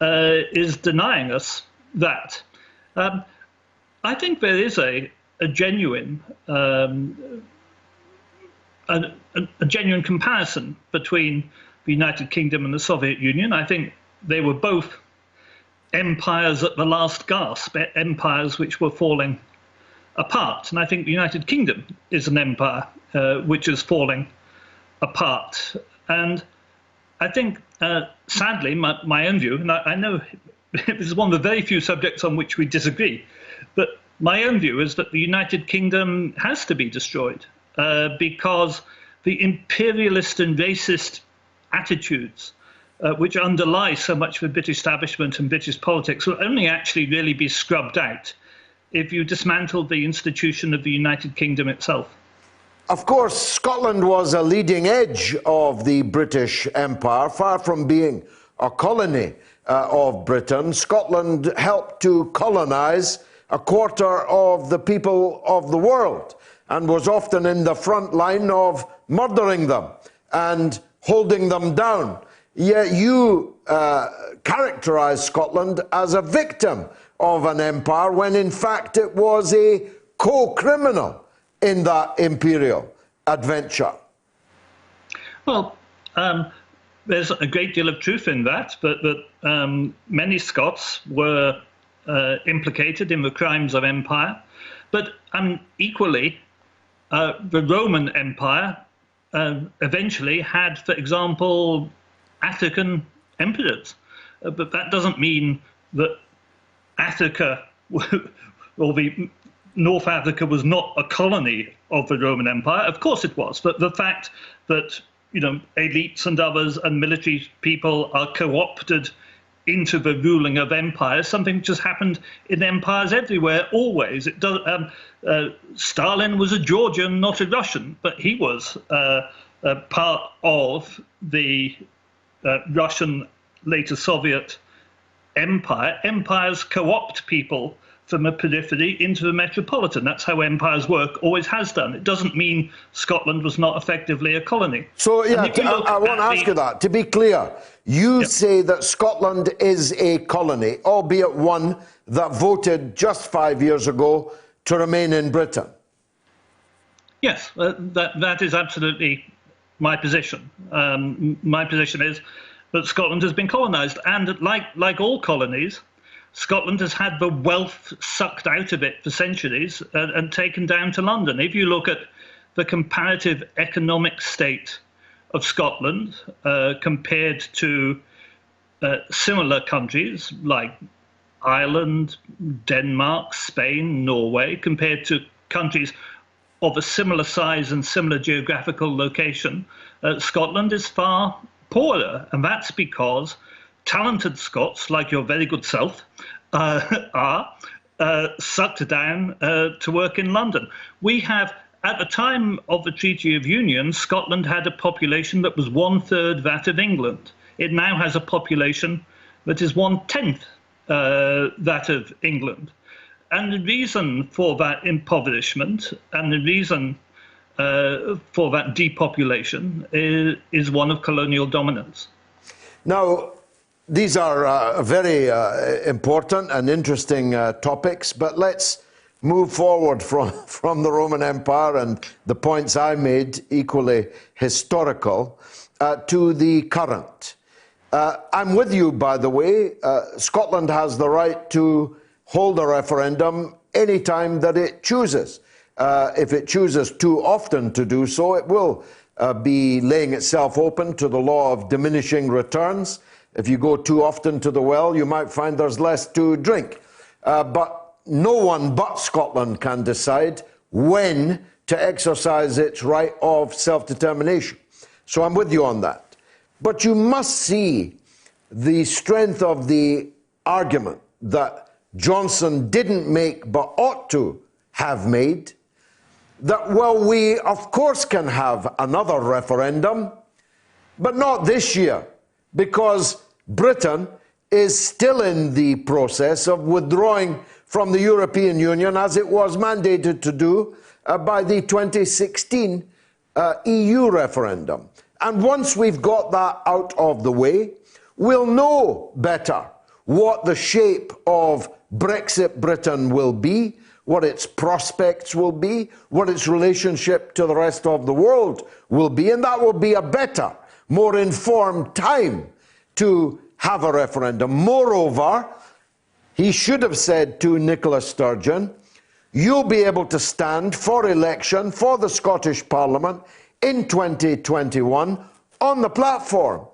Speaker 4: is denying us that. I think there is a genuine a genuine comparison between the United Kingdom and the Soviet Union. I think they were both empires at the last gasp, empires which were falling apart. And I think the United Kingdom is an empire which is falling apart. And I think, sadly, my own view, and I know this is one of the very few subjects on which we disagree, but my own view is that the United Kingdom has to be destroyed because the imperialist and racist attitudes which underlie so much of the British establishment and British politics will only actually really be scrubbed out if you dismantle the institution of the United Kingdom itself.
Speaker 2: Of course, Scotland was a leading edge of the British Empire. Far from being a colony of Britain, Scotland helped to colonise a quarter of the people of the world and was often in the front line of murdering them and holding them down. Yet you characterise Scotland as a victim of an empire when in fact it was a co-criminal in that imperial adventure.
Speaker 4: Well, there's a great deal of truth in that, but many Scots were implicated in the crimes of empire. But equally, the Roman Empire eventually had, for example, African emperors. But that doesn't mean that Africa, or the North Africa, was not a colony of the Roman Empire. Of course it was. But the fact that, elites and others and military people are co-opted into the ruling of empires, something which has happened in empires everywhere, always. It does. Stalin was a Georgian, not a Russian, but he was part of the Russian, later Soviet empire. Empires co-opt people from a periphery into a metropolitan. That's how empires work, always has done. It doesn't mean Scotland was not effectively a colony.
Speaker 2: So, yeah, I want to ask you that. To be clear, you say that Scotland is a colony, albeit one that voted just 5 years ago to remain in Britain.
Speaker 4: Yes, that is absolutely my position. My position is that Scotland has been colonised, and like all colonies, Scotland has had the wealth sucked out of it for centuries and taken down to London. If you look at the comparative economic state of Scotland compared to similar countries like Ireland, Denmark, Spain, Norway, compared to countries of a similar size and similar geographical location, Scotland is far poorer. And that's because talented Scots, like your very good self, are sucked down to work in London. We have, at the time of the Treaty of Union, Scotland had a population that was 1/3 that of England. It now has a population that is 1/10 that of England. And the reason for that impoverishment and the reason for that depopulation is one of colonial dominance.
Speaker 2: Now, these are very important and interesting topics, but let's move forward from the Roman Empire and the points I made, equally historical, to the current. I'm with you, by the way. Scotland has the right to hold a referendum any time that it chooses. If it chooses too often to do so, it will be laying itself open to the law of diminishing returns. If you go too often to the well, you might find there's less to drink. But no one but Scotland can decide when to exercise its right of self-determination. So I'm with you on that. But you must see the strength of the argument that Johnson didn't make but ought to have made, that, well, we of course can have another referendum, but not this year, because Britain is still in the process of withdrawing from the European Union, as it was mandated to do by the 2016 EU referendum. And once we've got that out of the way, we'll know better what the shape of Brexit Britain will be, what its prospects will be, what its relationship to the rest of the world will be, and that will be a better, more informed time to have a referendum. Moreover, he should have said to Nicola Sturgeon, you'll be able to stand for election for the Scottish Parliament in 2021 on the platform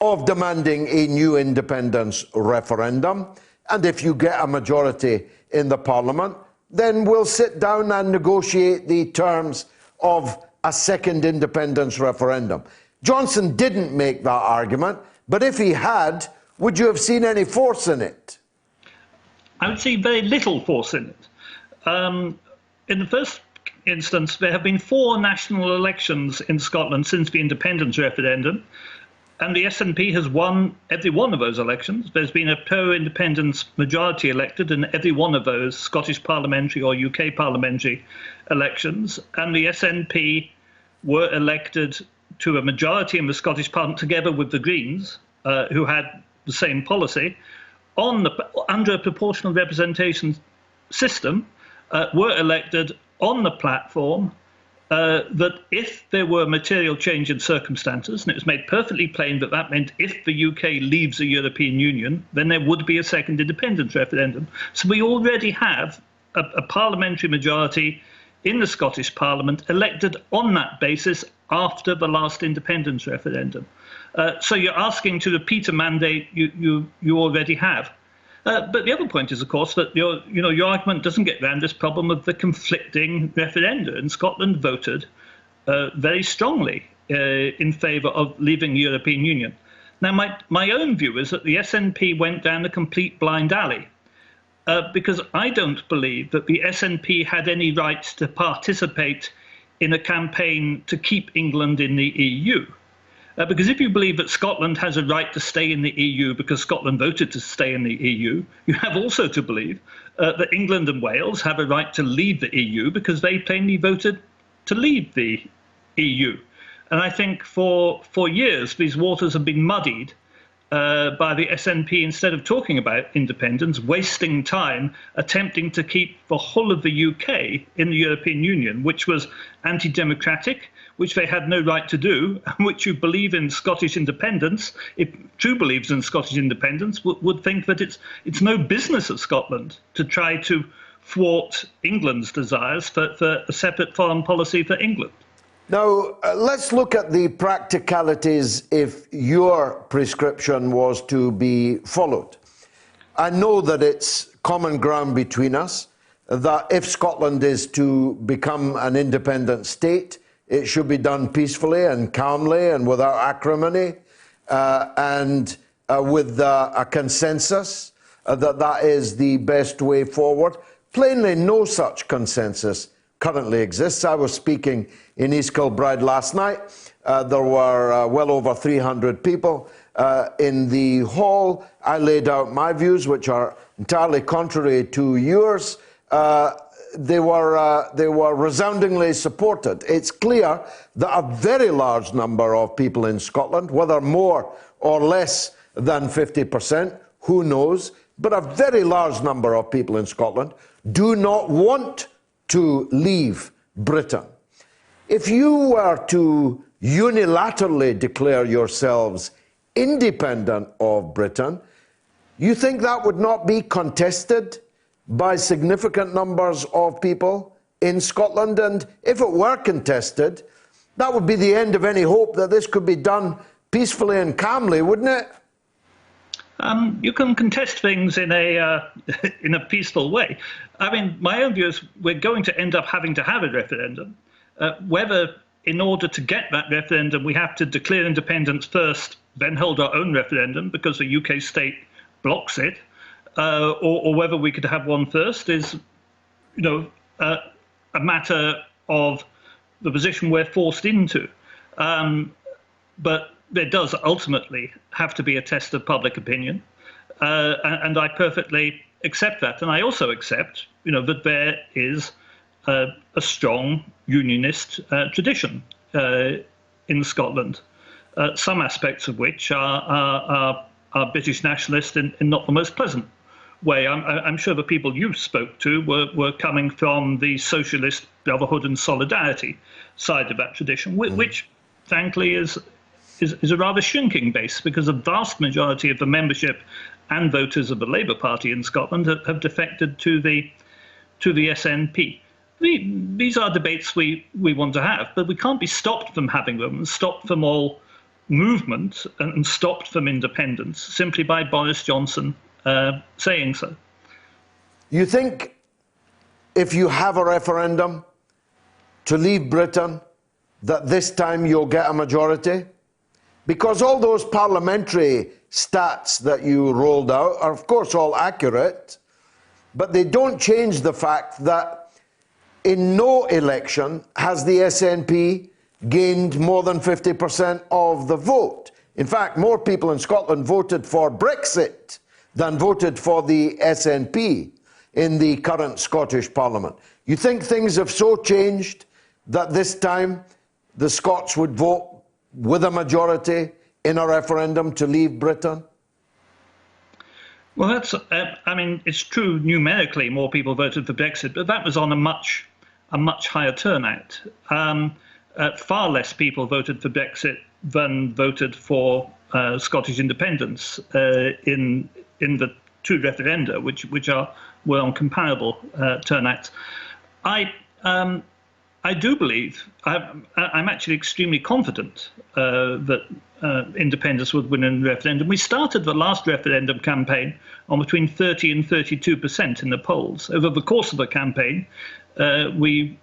Speaker 2: of demanding a new independence referendum. And if you get a majority in the Parliament, then we'll sit down and negotiate the terms of a second independence referendum. Johnson didn't make that argument, but if he had, would you have seen any force in it?
Speaker 4: I would see very little force in it. In the first instance, there have been 4 national elections in Scotland since the independence referendum, and the SNP has won every one of those elections. There's been a pro-independence majority elected in every one of those Scottish parliamentary or UK parliamentary elections, and the SNP were elected to a majority in the Scottish Parliament together with the Greens, who had the same policy, under a proportional representation system, were elected on the platform that if there were material change in circumstances, and it was made perfectly plain that that meant if the UK leaves the European Union, then there would be a second independence referendum. So we already have a parliamentary majority in the Scottish Parliament elected on that basis after the last independence referendum. So you're asking to repeat a mandate you already have. But the other point is, of course, that your argument doesn't get around this problem of the conflicting referenda. And Scotland voted very strongly in favour of leaving the European Union. Now, my own view is that the SNP went down a complete blind alley, because I don't believe that the SNP had any right to participate in a campaign to keep England in the EU. Because if you believe that Scotland has a right to stay in the EU because Scotland voted to stay in the EU, you have also to believe that England and Wales have a right to leave the EU because they plainly voted to leave the EU. And I think for years, these waters have been muddied by the SNP, instead of talking about independence, wasting time attempting to keep the whole of the UK in the European Union, which was anti-democratic, which they had no right to do, and which, you believe in Scottish independence, if true believes in Scottish independence, would think that it's no business of Scotland to try to thwart England's desires for a separate foreign policy for England.
Speaker 2: Now, let's look at the practicalities if your prescription was to be followed. I know that it's common ground between us that if Scotland is to become an independent state, it should be done peacefully and calmly and without acrimony and with a consensus that is the best way forward. Plainly, no such consensus currently exists. I was speaking in East Kilbride last night. There were well over 300 people in the hall. I laid out my views, which are entirely contrary to yours. They were resoundingly supported. It's clear that a very large number of people in Scotland, whether more or less than 50%, who knows, but a very large number of people in Scotland do not want to leave Britain. If you were to unilaterally declare yourselves independent of Britain, you think that would not be contested by significant numbers of people in Scotland? And if it were contested, that would be the end of any hope that this could be done peacefully and calmly, wouldn't it?
Speaker 4: You can contest things in a peaceful way. I mean, my own view is we're going to end up having to have a referendum. Whether, in order to get that referendum, we have to declare independence first, then hold our own referendum because the UK state blocks it, or whether we could have one first is, a matter of the position we're forced into. But there does ultimately have to be a test of public opinion, and I perfectly accept that. And I also accept, that there is a strong unionist tradition in Scotland, some aspects of which are British nationalist in not the most pleasant way. I'm sure the people you spoke to were coming from the socialist brotherhood and solidarity side of that tradition, which frankly is a rather shrinking base, because a vast majority of the membership and voters of the Labour Party in Scotland have defected to the SNP. These are debates we want to have, but we can't be stopped from having them, and stopped from all movement and stopped from independence simply by Boris Johnson saying so.
Speaker 2: You think if you have a referendum to leave Britain, that this time you'll get a majority? Because all those parliamentary stats that you rolled out are, of course, all accurate, but they don't change the fact that in no election has the SNP gained more than 50% of the vote. In fact, more people in Scotland voted for Brexit than voted for the SNP in the current Scottish Parliament. You think things have so changed that this time the Scots would vote with a majority in a referendum to leave Britain?
Speaker 4: Well, it's true numerically more people voted for Brexit, but that was on a much higher turnout. Far less people voted for Brexit than voted for Scottish independence in the two referenda, which were on comparable turnouts. I do believe, I'm actually extremely confident that independence would win in the referendum. We started the last referendum campaign on between 30 and 32% in the polls. Over the course of the campaign, we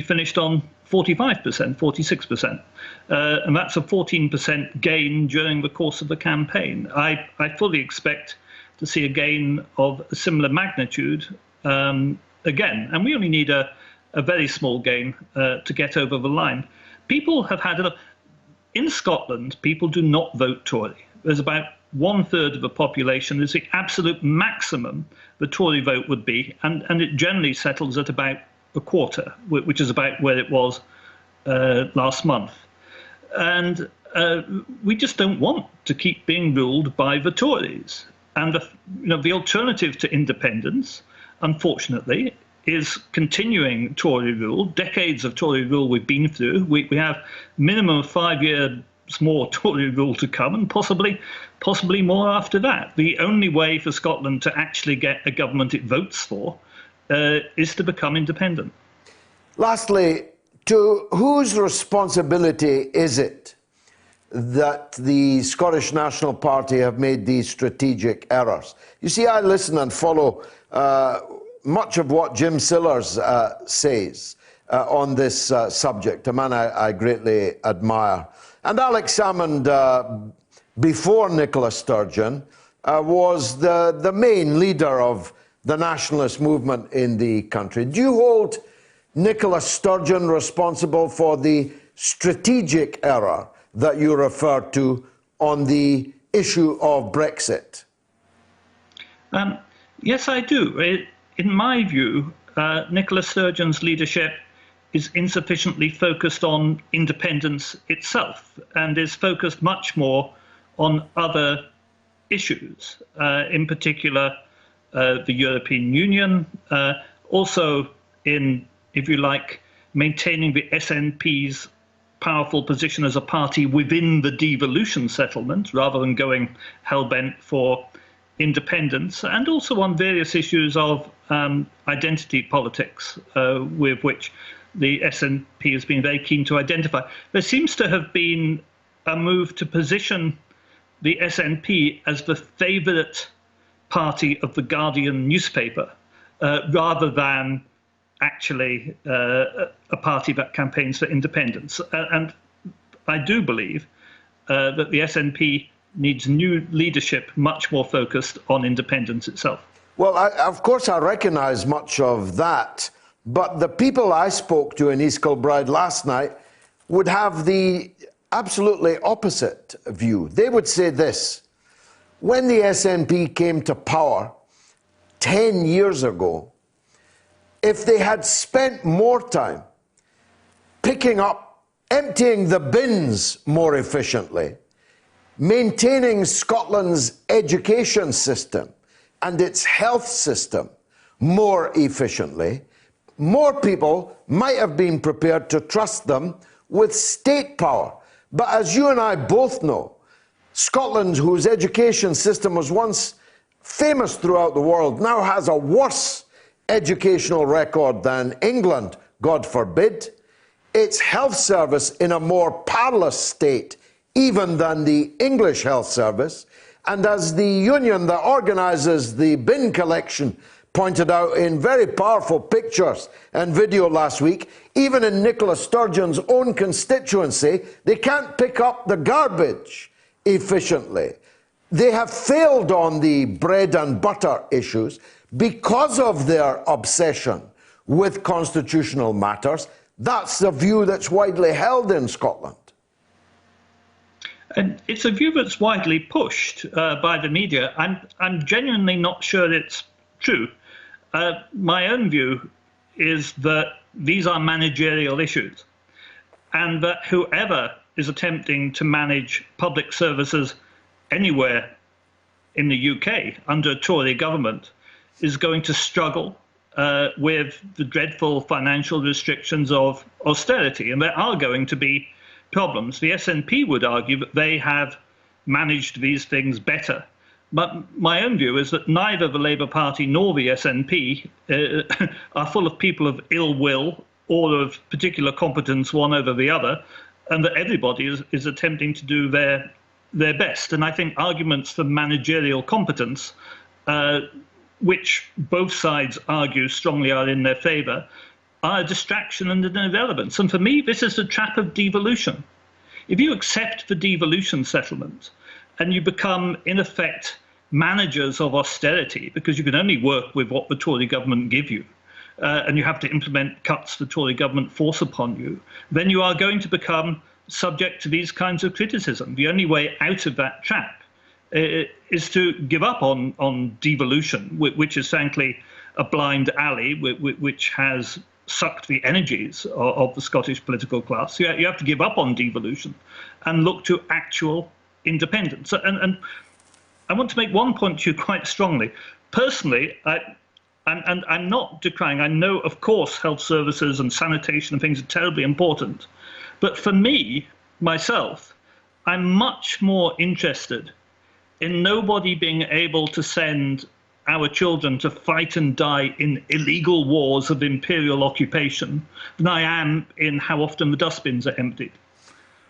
Speaker 4: finished on 45%, 46%, and that's a 14% gain during the course of the campaign. I fully expect to see a gain of a similar magnitude again, and we only need a very small gain to get over the line. People have had in Scotland, people do not vote Tory. There's about 1/3 of the population is the absolute maximum the Tory vote would be, and it generally settles at about a quarter, which is about where it was last month. And we just don't want to keep being ruled by the Tories. And the alternative to independence, unfortunately, is continuing Tory rule. Decades of Tory rule we've been through. We have minimum of 5 years more Tory rule to come, and possibly more after that. The only way for Scotland to actually get a government it votes for is to become independent.
Speaker 2: Lastly, to whose responsibility is it that the Scottish National Party have made these strategic errors? You see, I listen and follow much of what Jim Sillars says on this subject, a man I greatly admire. And Alex Salmond, before Nicola Sturgeon, was the main leader of the nationalist movement in the country. Do you hold Nicola Sturgeon responsible for the strategic error that you referred to on the issue of Brexit?
Speaker 4: Yes, I do. In my view, Nicola Sturgeon's leadership is insufficiently focused on independence itself and is focused much more on other issues, in particular the European Union, also in, if you like, maintaining the SNP's powerful position as a party within the devolution settlement rather than going hell-bent for independence, and also on various issues of identity politics with which the SNP has been very keen to identify. There seems to have been a move to position the SNP as the favourite party of the Guardian newspaper rather than actually a party that campaigns for independence. And I do believe that the SNP needs new leadership much more focused on independence itself.
Speaker 2: Well, of course, I recognise much of that, but the people I spoke to in East Kilbride last night would have the absolutely opposite view. They would say this: when the SNP came to power 10 years ago, if they had spent more time picking up, emptying the bins more efficiently, maintaining Scotland's education system and its health system more efficiently, more people might have been prepared to trust them with state power. But as you and I both know, Scotland, whose education system was once famous throughout the world, now has a worse educational record than England, God forbid. Its health service in a more parlous state even than the English health service. And as the union that organises the bin collection pointed out in very powerful pictures and video last week, even in Nicola Sturgeon's own constituency, they can't pick up the garbage efficiently. They have failed on the bread and butter issues because of their obsession with constitutional matters. That's the view that's widely held in Scotland.
Speaker 4: And it's a view that's widely pushed by the media. I'm genuinely not sure it's true. My own view is that these are managerial issues, and that whoever is attempting to manage public services anywhere in the UK under a Tory government is going to struggle with the dreadful financial restrictions of austerity. And there are going to be problems. The SNP would argue that they have managed these things better. But my own view is that neither the Labour Party nor the SNP are full of people of ill will or of particular competence one over the other, and that everybody is attempting to do their best. And I think arguments for managerial competence, which both sides argue strongly are in their favour, are a distraction and an irrelevance. And for me, this is the trap of devolution. If you accept the devolution settlement and you become, in effect, managers of austerity, because you can only work with what the Tory government give you, and you have to implement cuts the Tory government force upon you, then you are going to become subject to these kinds of criticism. The only way out of that trap is to give up on devolution, which is frankly a blind alley which has sucked the energies of the Scottish political class. So you have to give up on devolution and look to actual independence. And I want to make one point to you quite strongly. Personally, I'm not decrying. I know, of course, health services and sanitation and things are terribly important. But for me, myself, I'm much more interested in nobody being able to send our children to fight and die in illegal wars of imperial occupation than I am in how often the dustbins are emptied.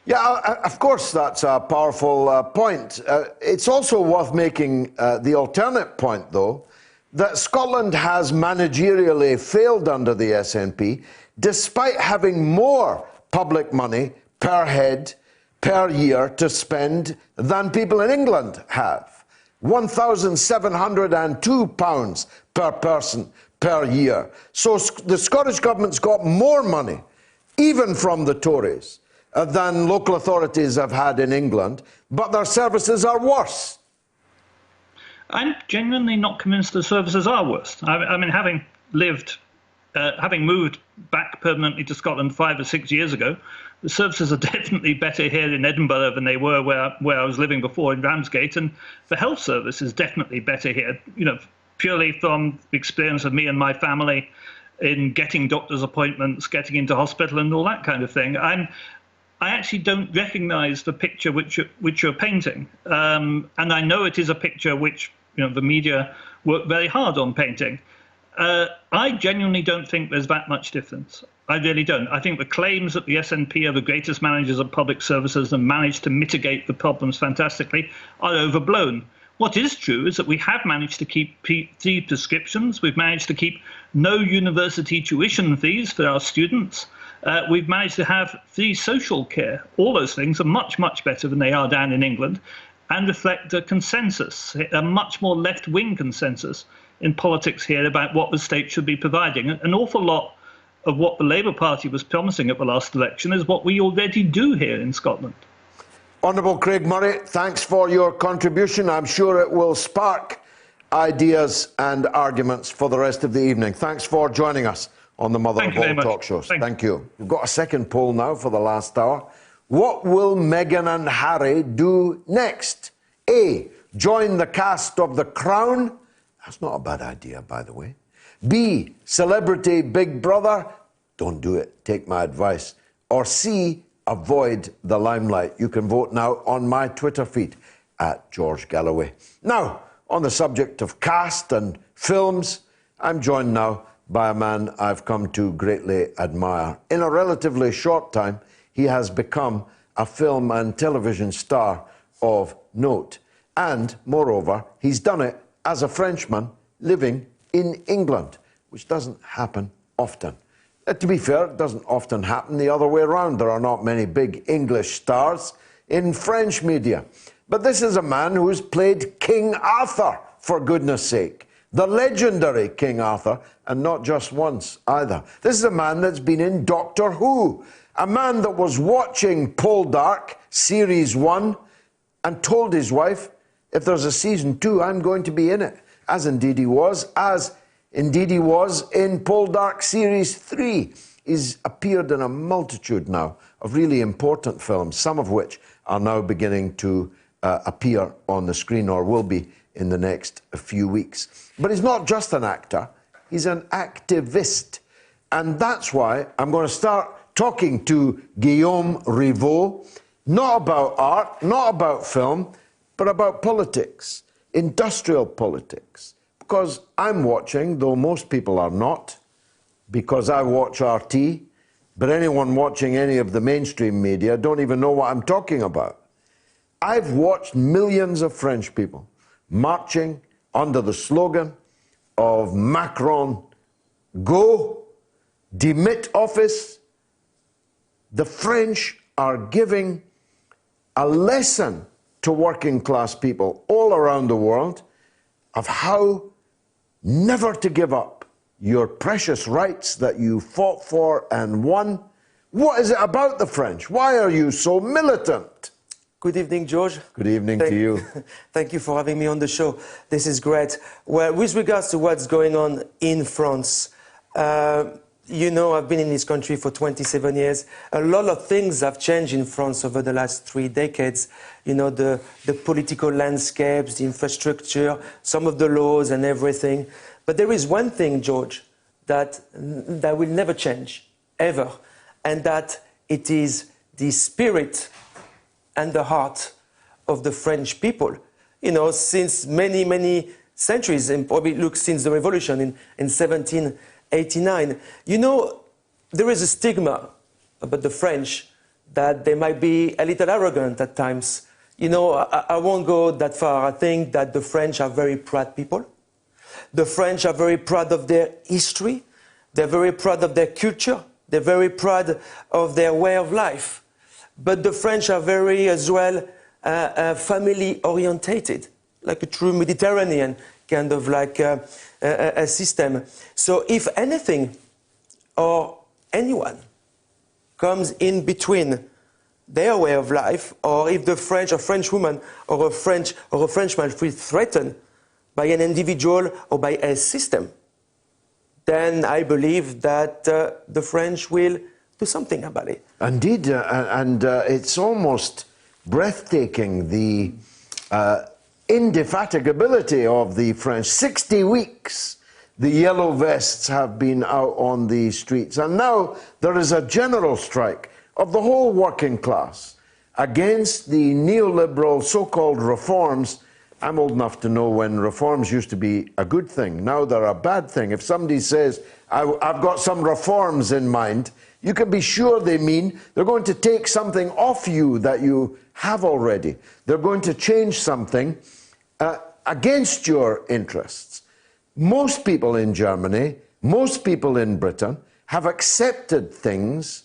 Speaker 2: Yeah, of course, that's a powerful point. It's also worth making the alternate point, though, that Scotland has managerially failed under the SNP, despite having more public money per head, per year to spend than people in England have. £1,702 per person per year. So the Scottish government's got more money, even from the Tories, than local authorities have had in England, but their services are worse.
Speaker 4: I'm genuinely not convinced the services are worse. I mean, having moved back permanently to Scotland 5 or 6 years ago, the services are definitely better here in Edinburgh than they were where I was living before in Ramsgate, and the health service is definitely better here, purely from the experience of me and my family in getting doctor's appointments, getting into hospital and all that kind of thing. I actually don't recognise the picture which you're painting, and I know it is a picture which the media work very hard on painting. I genuinely don't think there's that much difference. I really don't. I think the claims that the SNP are the greatest managers of public services and managed to mitigate the problems fantastically are overblown. What is true is that we have managed to keep free prescriptions. We've managed to keep no university tuition fees for our students. We've managed to have free social care. All those things are much, much better than they are down in England and reflect a consensus, a much more left-wing consensus in politics here about what the state should be providing. An awful lot of what the Labour Party was promising at the last election is what we already do here in Scotland.
Speaker 2: Honourable Craig Murray, thanks for your contribution. I'm sure it will spark ideas and arguments for the rest of the evening. Thanks for joining us on the Mother of All Talk Shows. Thank you. We've got a second poll now for the last hour. What will Meghan and Harry do next? A, join the cast of The Crown. That's not a bad idea, by the way. B, Celebrity Big Brother. Don't do it. Take my advice. Or C, avoid the limelight. You can vote now on my Twitter feed @GeorgeGalloway. Now, on the subject of cast and films, I'm joined now by a man I've come to greatly admire. In a relatively short time, he has become a film and television star of note. And, moreover, he's done it as a Frenchman living in England, which doesn't happen often. To be fair, it doesn't often happen the other way around. There are not many big English stars in French media. But this is a man who's played King Arthur, for goodness sake. The legendary King Arthur, and not just once either. This is a man that's been in Doctor Who, a man that was watching Poldark, Series 1, and told his wife, if there's a Season 2, I'm going to be in it. As indeed he was in Poldark Series 3. He's appeared in a multitude now of really important films, some of which are now beginning to appear on the screen or will be in the next few weeks. But he's not just an actor, he's an activist. And that's why I'm going to start talking to Guillaume Rivaud, not about art, not about film, but about politics, industrial politics. Because I'm watching, though most people are not, because I watch RT, but anyone watching any of the mainstream media don't even know what I'm talking about. I've watched millions of French people marching under the slogan of Macron, go, demit office. The French are giving a lesson to working class people all around the world of how never to give up your precious rights that you fought for and won What is it about the French? Why are you so militant?
Speaker 5: Good evening, George.
Speaker 2: Good evening to you.
Speaker 5: Thank you for having me on the show. This is great. Well, with regards to what's going on in France, you know, I've been in this country for 27 years. A lot of things have changed in France over the last 3 decades. You know, the political landscapes, the infrastructure, some of the laws and everything. But there is one thing, George, that will never change, ever. And that it is the spirit and the heart of the French people. You know, since many, many centuries, and probably look since the revolution in 1789. You know, there is a stigma about the French that they might be a little arrogant at times. You know, I won't go that far. I think that the French are very proud people. The French are very proud of their history. They're very proud of their culture. They're very proud of their way of life. But the French are very, as well, family-orientated, like a true Mediterranean kind of like a system. So if anything or anyone comes in between their way of life, or if the French, a French woman or a Frenchman feels threatened by an individual or by a system, then I believe that the French will do something about it.
Speaker 2: Indeed, and it's almost breathtaking, the indefatigability of the French. 60 weeks the yellow vests have been out on the streets, and now there is a general strike of the whole working class against the neoliberal so-called reforms. I'm old enough to know when reforms used to be a good thing. Now they're a bad thing. If somebody says, I've got some reforms in mind, you can be sure they mean they're going to take something off you that you have already. They're going to change something against your interests. Most people in Germany, most people in Britain have accepted things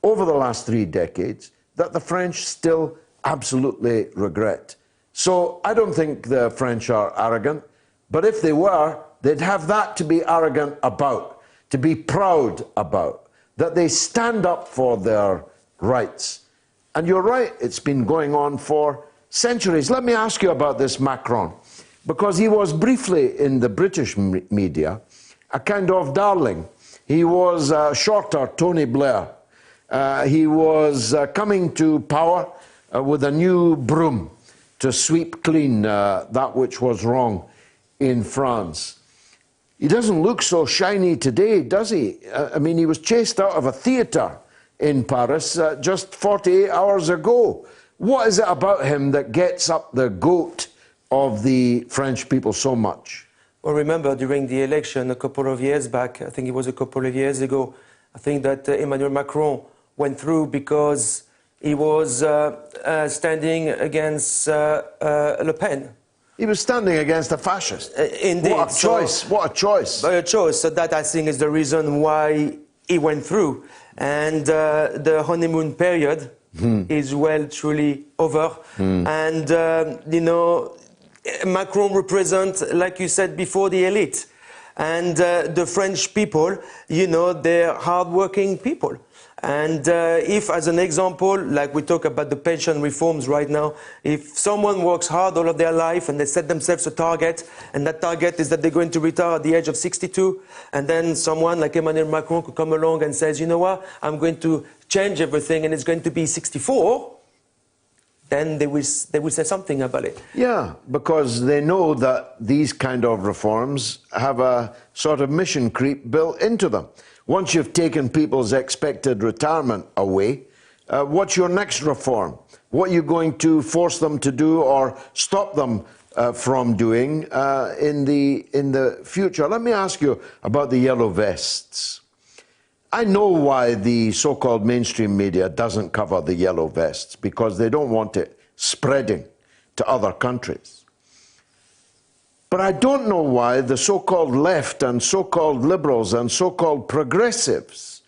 Speaker 2: over the last 3 decades that the French still absolutely regret. So I don't think the French are arrogant, but if they were, they'd have that to be arrogant about, to be proud about, that they stand up for their rights. And you're right, it's been going on for centuries. Let me ask you about this Macron, because he was briefly in the British media a kind of darling. He was shorter Tony Blair. He was coming to power with a new broom to sweep clean that which was wrong in France. He doesn't look so shiny today, does he? I mean, he was chased out of a theatre in Paris just 48 hours ago. What is it about him that gets up the goat of the French people so much?
Speaker 5: Well, remember, during the election a couple of years back, I think it was a couple of years ago, I think that Emmanuel Macron went through because he was standing against Le Pen.
Speaker 2: He was standing against a fascist.
Speaker 5: Indeed.
Speaker 2: What a choice, what a choice.
Speaker 5: A choice. So that, I think, is the reason why he went through. And the honeymoon period is well truly over. And, you know, Macron represents, like you said before, the elite. And the French people, you know, they're hardworking people. And if, as an example, like we talk about the pension reforms right now, if someone works hard all of their life and they set themselves a target, and that target is that they're going to retire at the age of 62, and then someone like Emmanuel Macron could come along and says, you know what, I'm going to change everything and it's going to be 64, then they will say something about it.
Speaker 2: Yeah, because they know that these kind of reforms have a sort of mission creep built into them. Once you've taken people's expected retirement away, what's your next reform? What are you going to force them to do or stop them from doing in the future? Let me ask you about the yellow vests. I know why the so-called mainstream media doesn't cover the yellow vests, because they don't want it spreading to other countries. But I don't know why the so-called left and so-called liberals and so-called progressives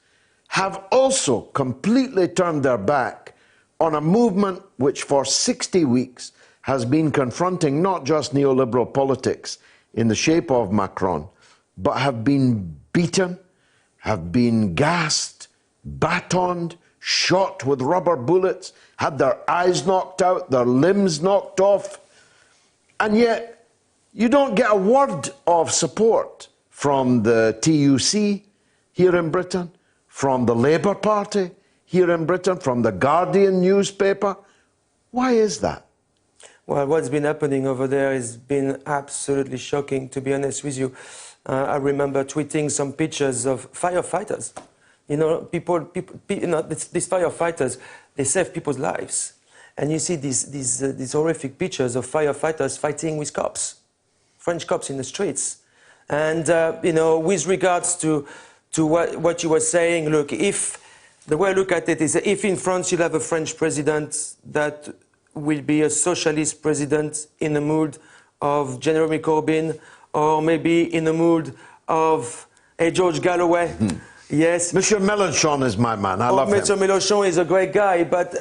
Speaker 2: have also completely turned their back on a movement which for 60 weeks has been confronting not just neoliberal politics in the shape of Macron, but have been beaten, have been gassed, batoned, shot with rubber bullets, had their eyes knocked out, their limbs knocked off. And yet, you don't get a word of support from the TUC here in Britain, from the Labour Party here in Britain, from the Guardian newspaper. Why is that?
Speaker 5: Well, what's been happening over there has been absolutely shocking, to be honest with you. I remember tweeting some pictures of firefighters. You know, these firefighters, they save people's lives. And you see these horrific pictures of firefighters fighting with cops, French cops in the streets. And, you know, with regards to what you were saying, look, the way I look at it is if in France you'll have a French president that will be a socialist president in the mood of Jeremy Corbyn, or maybe in the mood of George Galloway. Yes.
Speaker 2: Monsieur Mélenchon is my man. I love him.
Speaker 5: Monsieur Mélenchon is a great guy, but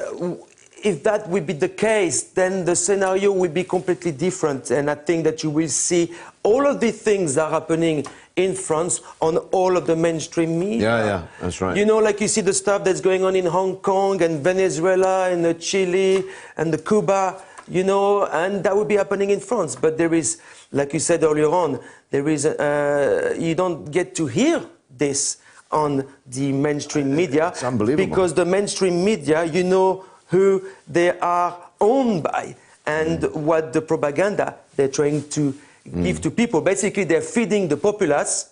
Speaker 5: if that would be the case, then the scenario would be completely different. And I think that you will see all of the things that are happening in France on all of the mainstream media.
Speaker 2: Yeah, that's right.
Speaker 5: You know, like you see the stuff that's going on in Hong Kong and Venezuela and Chile and Cuba, you know, and that would be happening in France. But there is, like you said earlier on, there is, you don't get to hear this on the mainstream media.
Speaker 2: It's unbelievable.
Speaker 5: Because the mainstream media, you know who they are owned by and what the propaganda they're trying to give to people. Basically, they're feeding the populace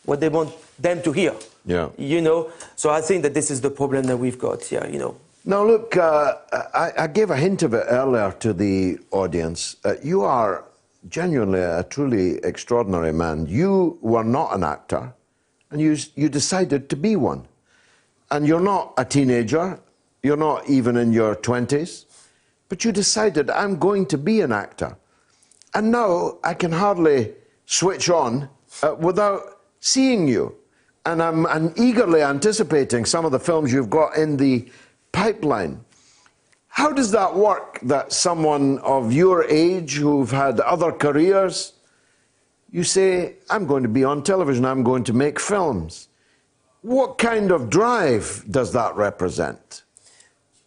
Speaker 5: what they want them to hear.
Speaker 2: Yeah.
Speaker 5: You know, so I think that this is the problem that we've got here, you know.
Speaker 2: Now, look, I gave a hint of it earlier to the audience. You are genuinely a truly extraordinary man. You were not an actor, and you decided to be one. And you're not a teenager, you're not even in your 20s, but you decided, I'm going to be an actor. And now I can hardly switch on without seeing you. And I'm eagerly anticipating some of the films you've got in the pipeline. How does that work, that someone of your age who've had other careers, you say, I'm going to be on television, I'm going to make films? What kind of drive does that represent?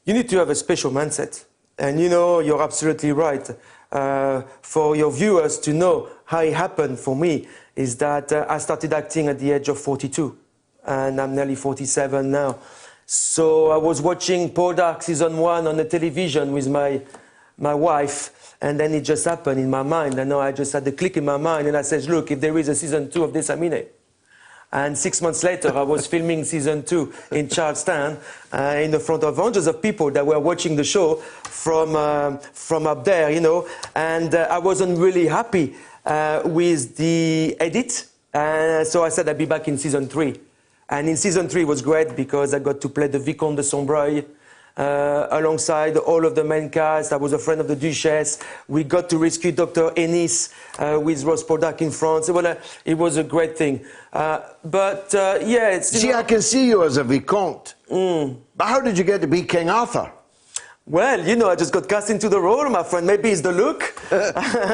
Speaker 5: You need to have a special mindset. And you know, you're absolutely right. For your viewers to know how it happened for me is that I started acting at the age of 42. And I'm nearly 47 now. So I was watching Paul Dark season 1 on the television with my wife. And then it just happened in my mind. I know I just had the click in my mind. And I said, look, if there is a season 2 of this, I'm in it. And 6 months later, I was filming season 2 in Charlestown in the front of hundreds of people that were watching the show from up there, you know. And I wasn't really happy with the edit. So I said I'd be back in season 3. And in season 3 was great because I got to play the Vicomte de Sombreuil alongside all of the main cast. I was a friend of the Duchess. We got to rescue Dr. Ennis with Rose Poldark in France. Well, it was a great thing. Yeah, it's...
Speaker 2: See, I can see you as a Vicomte. But how did you get to be King Arthur?
Speaker 5: Well, you know, I just got cast into the role, my friend. Maybe it's the look.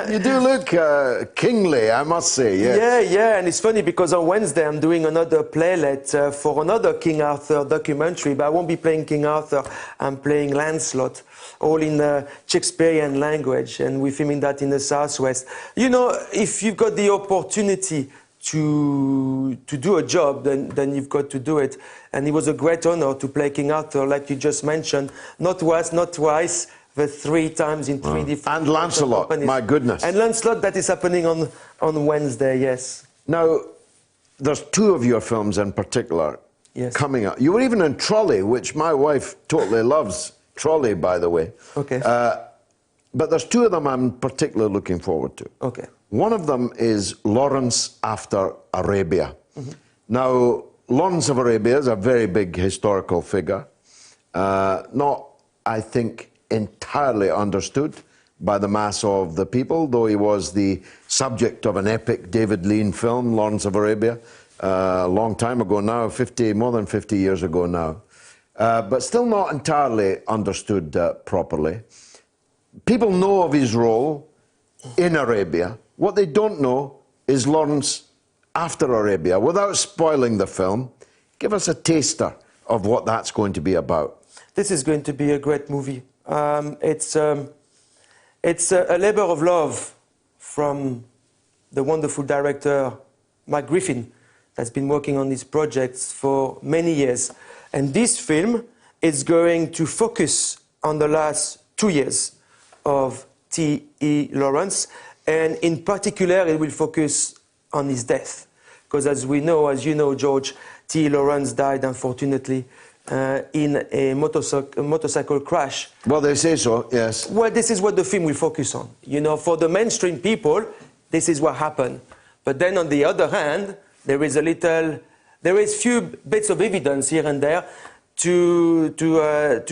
Speaker 2: You do look kingly, I must say, yes.
Speaker 5: Yeah, and it's funny because on Wednesday I'm doing another playlet for another King Arthur documentary, but I won't be playing King Arthur, I'm playing Lancelot, all in Shakespearean language, and we're filming that in the Southwest. You know, if you've got the opportunity to do a job, then you've got to do it. And it was a great honor to play King Arthur, like you just mentioned. Not once, not twice, but 3 times in 3 different
Speaker 2: And Lancelot,
Speaker 5: companies.
Speaker 2: my goodness.
Speaker 5: And Lancelot, that is happening on Wednesday, yes.
Speaker 2: Now, there's 2 of your films in particular coming up. You were even in Trolley, which my wife totally loves. Trolley, by the way.
Speaker 5: Okay.
Speaker 2: But there's 2 of them I'm particularly looking forward to.
Speaker 5: Okay.
Speaker 2: One of them is Lawrence After Arabia. Now, Lawrence of Arabia is a very big historical figure. Not, I think, entirely understood by the mass of the people, though he was the subject of an epic David Lean film, Lawrence of Arabia, a long time ago now, more than 50 years ago now. But still not entirely understood properly. People know of his role in Arabia. What they don't know is Lawrence After Arabia. Without spoiling the film, give us a taster of what that's going to be about?
Speaker 5: This is going to be a great movie. It's a labor of love from the wonderful director, Mike Griffin, that's been working on these projects for many years. And this film is going to focus on the last 2 years of T.E. Lawrence, and in particular, it will focus on his death. Because as you know, George, T.E. Lawrence died, unfortunately, in a motorcycle crash.
Speaker 2: Well, they say so, yes.
Speaker 5: Well, this is what the film will focus on. You know, for the mainstream people, this is what happened. But then on the other hand, there is few bits of evidence here and there to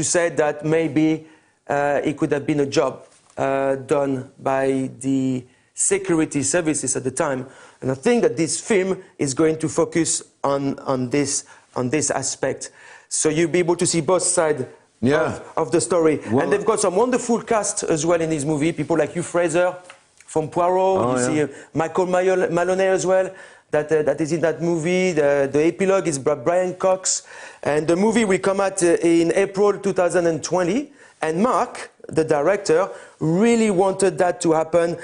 Speaker 5: say that maybe it could have been a job done by the security services at the time. And I think that this film is going to focus on this aspect. So you'll be able to see both sides of the story. Well, and they've got some wonderful cast as well in this movie. People like Hugh Fraser from Poirot. You see Michael Maloney as well. That is in that movie. The epilogue is Brian Cox. And the movie will come out in April 2020. And Mark, the director, really wanted that to happen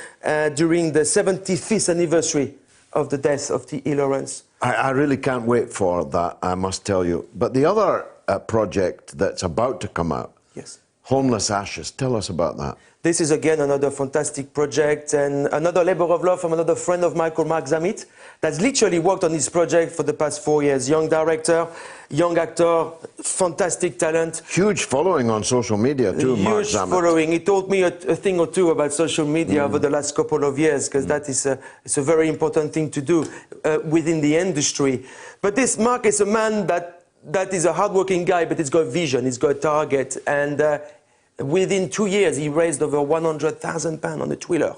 Speaker 5: during the 75th anniversary of the death of T.E. Lawrence.
Speaker 2: I really can't wait for that, I must tell you. But the other project that's about to come out,
Speaker 5: yes,
Speaker 2: Homeless Ashes, tell us about that.
Speaker 5: This is again another fantastic project and another labor of love from another friend of mine called Mark Zammit that's literally worked on this project for the past 4 years. Young director, young actor, fantastic talent.
Speaker 2: Huge following on social media too, Mark Zammit. Huge
Speaker 5: following. He taught me a thing or two about social media over the last couple of years, because that is it's a very important thing to do within the industry. But this Mark is a man that is a hardworking guy, but he's got vision, he's got a target, and within 2 years, he raised over £100,000 on a Twitter.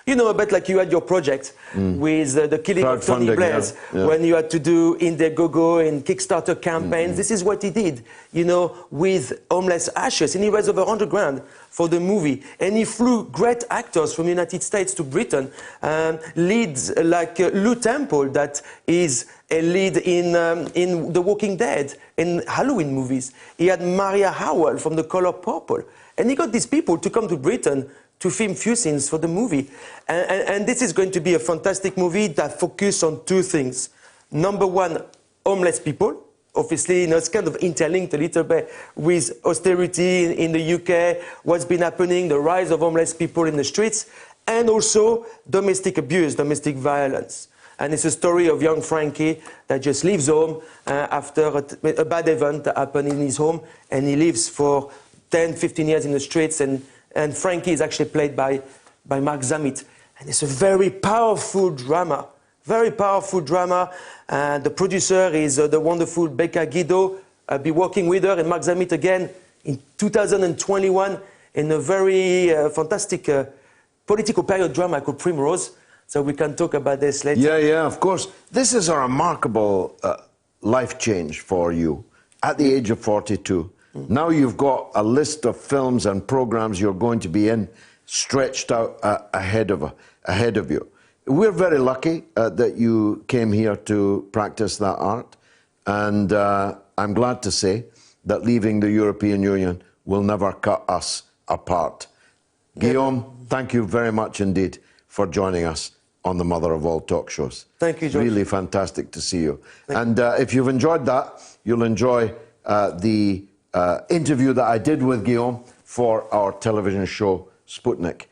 Speaker 5: You know, a bit like you had your project with the killing of Tony Blair's, when you had to do Indiegogo and Kickstarter campaigns. This is what he did, you know, with Homeless Ashes. And he raised over 100 grand for the movie. And he flew great actors from the United States to Britain. Leads like Lou Temple, that is a lead in The Walking Dead, in Halloween movies. He had Maria Howell from The Color Purple. And he got these people to come to Britain to film few scenes for the movie. And this is going to be a fantastic movie that focuses on two things. Number one, homeless people. Obviously, you know, it's kind of interlinked a little bit with austerity in the UK, what's been happening, the rise of homeless people in the streets, and also domestic abuse, domestic violence. And it's a story of young Frankie that just leaves home after a bad event that happened in his home, and he lives for 10, 15 years in the streets, and Frankie is actually played by Mark Zammit. And it's a very powerful drama, very powerful drama. The producer is the wonderful Becca Guido. I'll be working with her and Mark Zammit again in 2021 in a very fantastic political period drama called Primrose. So we can talk about this later.
Speaker 2: Yeah, of course. This is a remarkable life change for you at the age of 42. Now you've got a list of films and programs you're going to be in stretched out ahead of you. We're very lucky that you came here to practice that art, and I'm glad to say that leaving the European Union will never cut us apart. Guillaume, thank you very much indeed for joining us on the Mother of All Talk Shows.
Speaker 5: Thank you, George.
Speaker 2: Really fantastic to see you. If you've enjoyed that, you'll enjoy the interview that I did with Guillaume for our television show Sputnik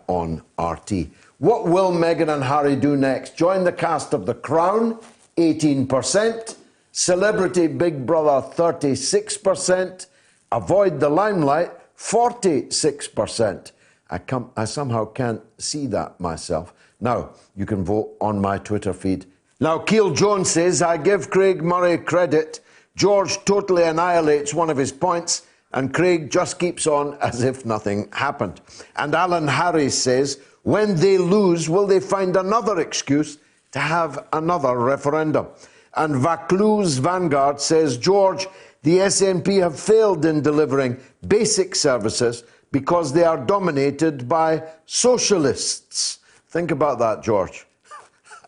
Speaker 2: on RT. What will Meghan and Harry do next? Join the cast of The Crown, 18%. Celebrity Big Brother, 36%. Avoid the limelight, 46%. I somehow can't see that myself. Now, you can vote on my Twitter feed. Now, Keil Jones says, I give Craig Murray credit. George totally annihilates one of his points, and Craig just keeps on as if nothing happened. And Alan Harris says, when they lose, will they find another excuse to have another referendum? And Vaucluse Vanguard says, George, the SNP have failed in delivering basic services because they are dominated by socialists. Think about that, George.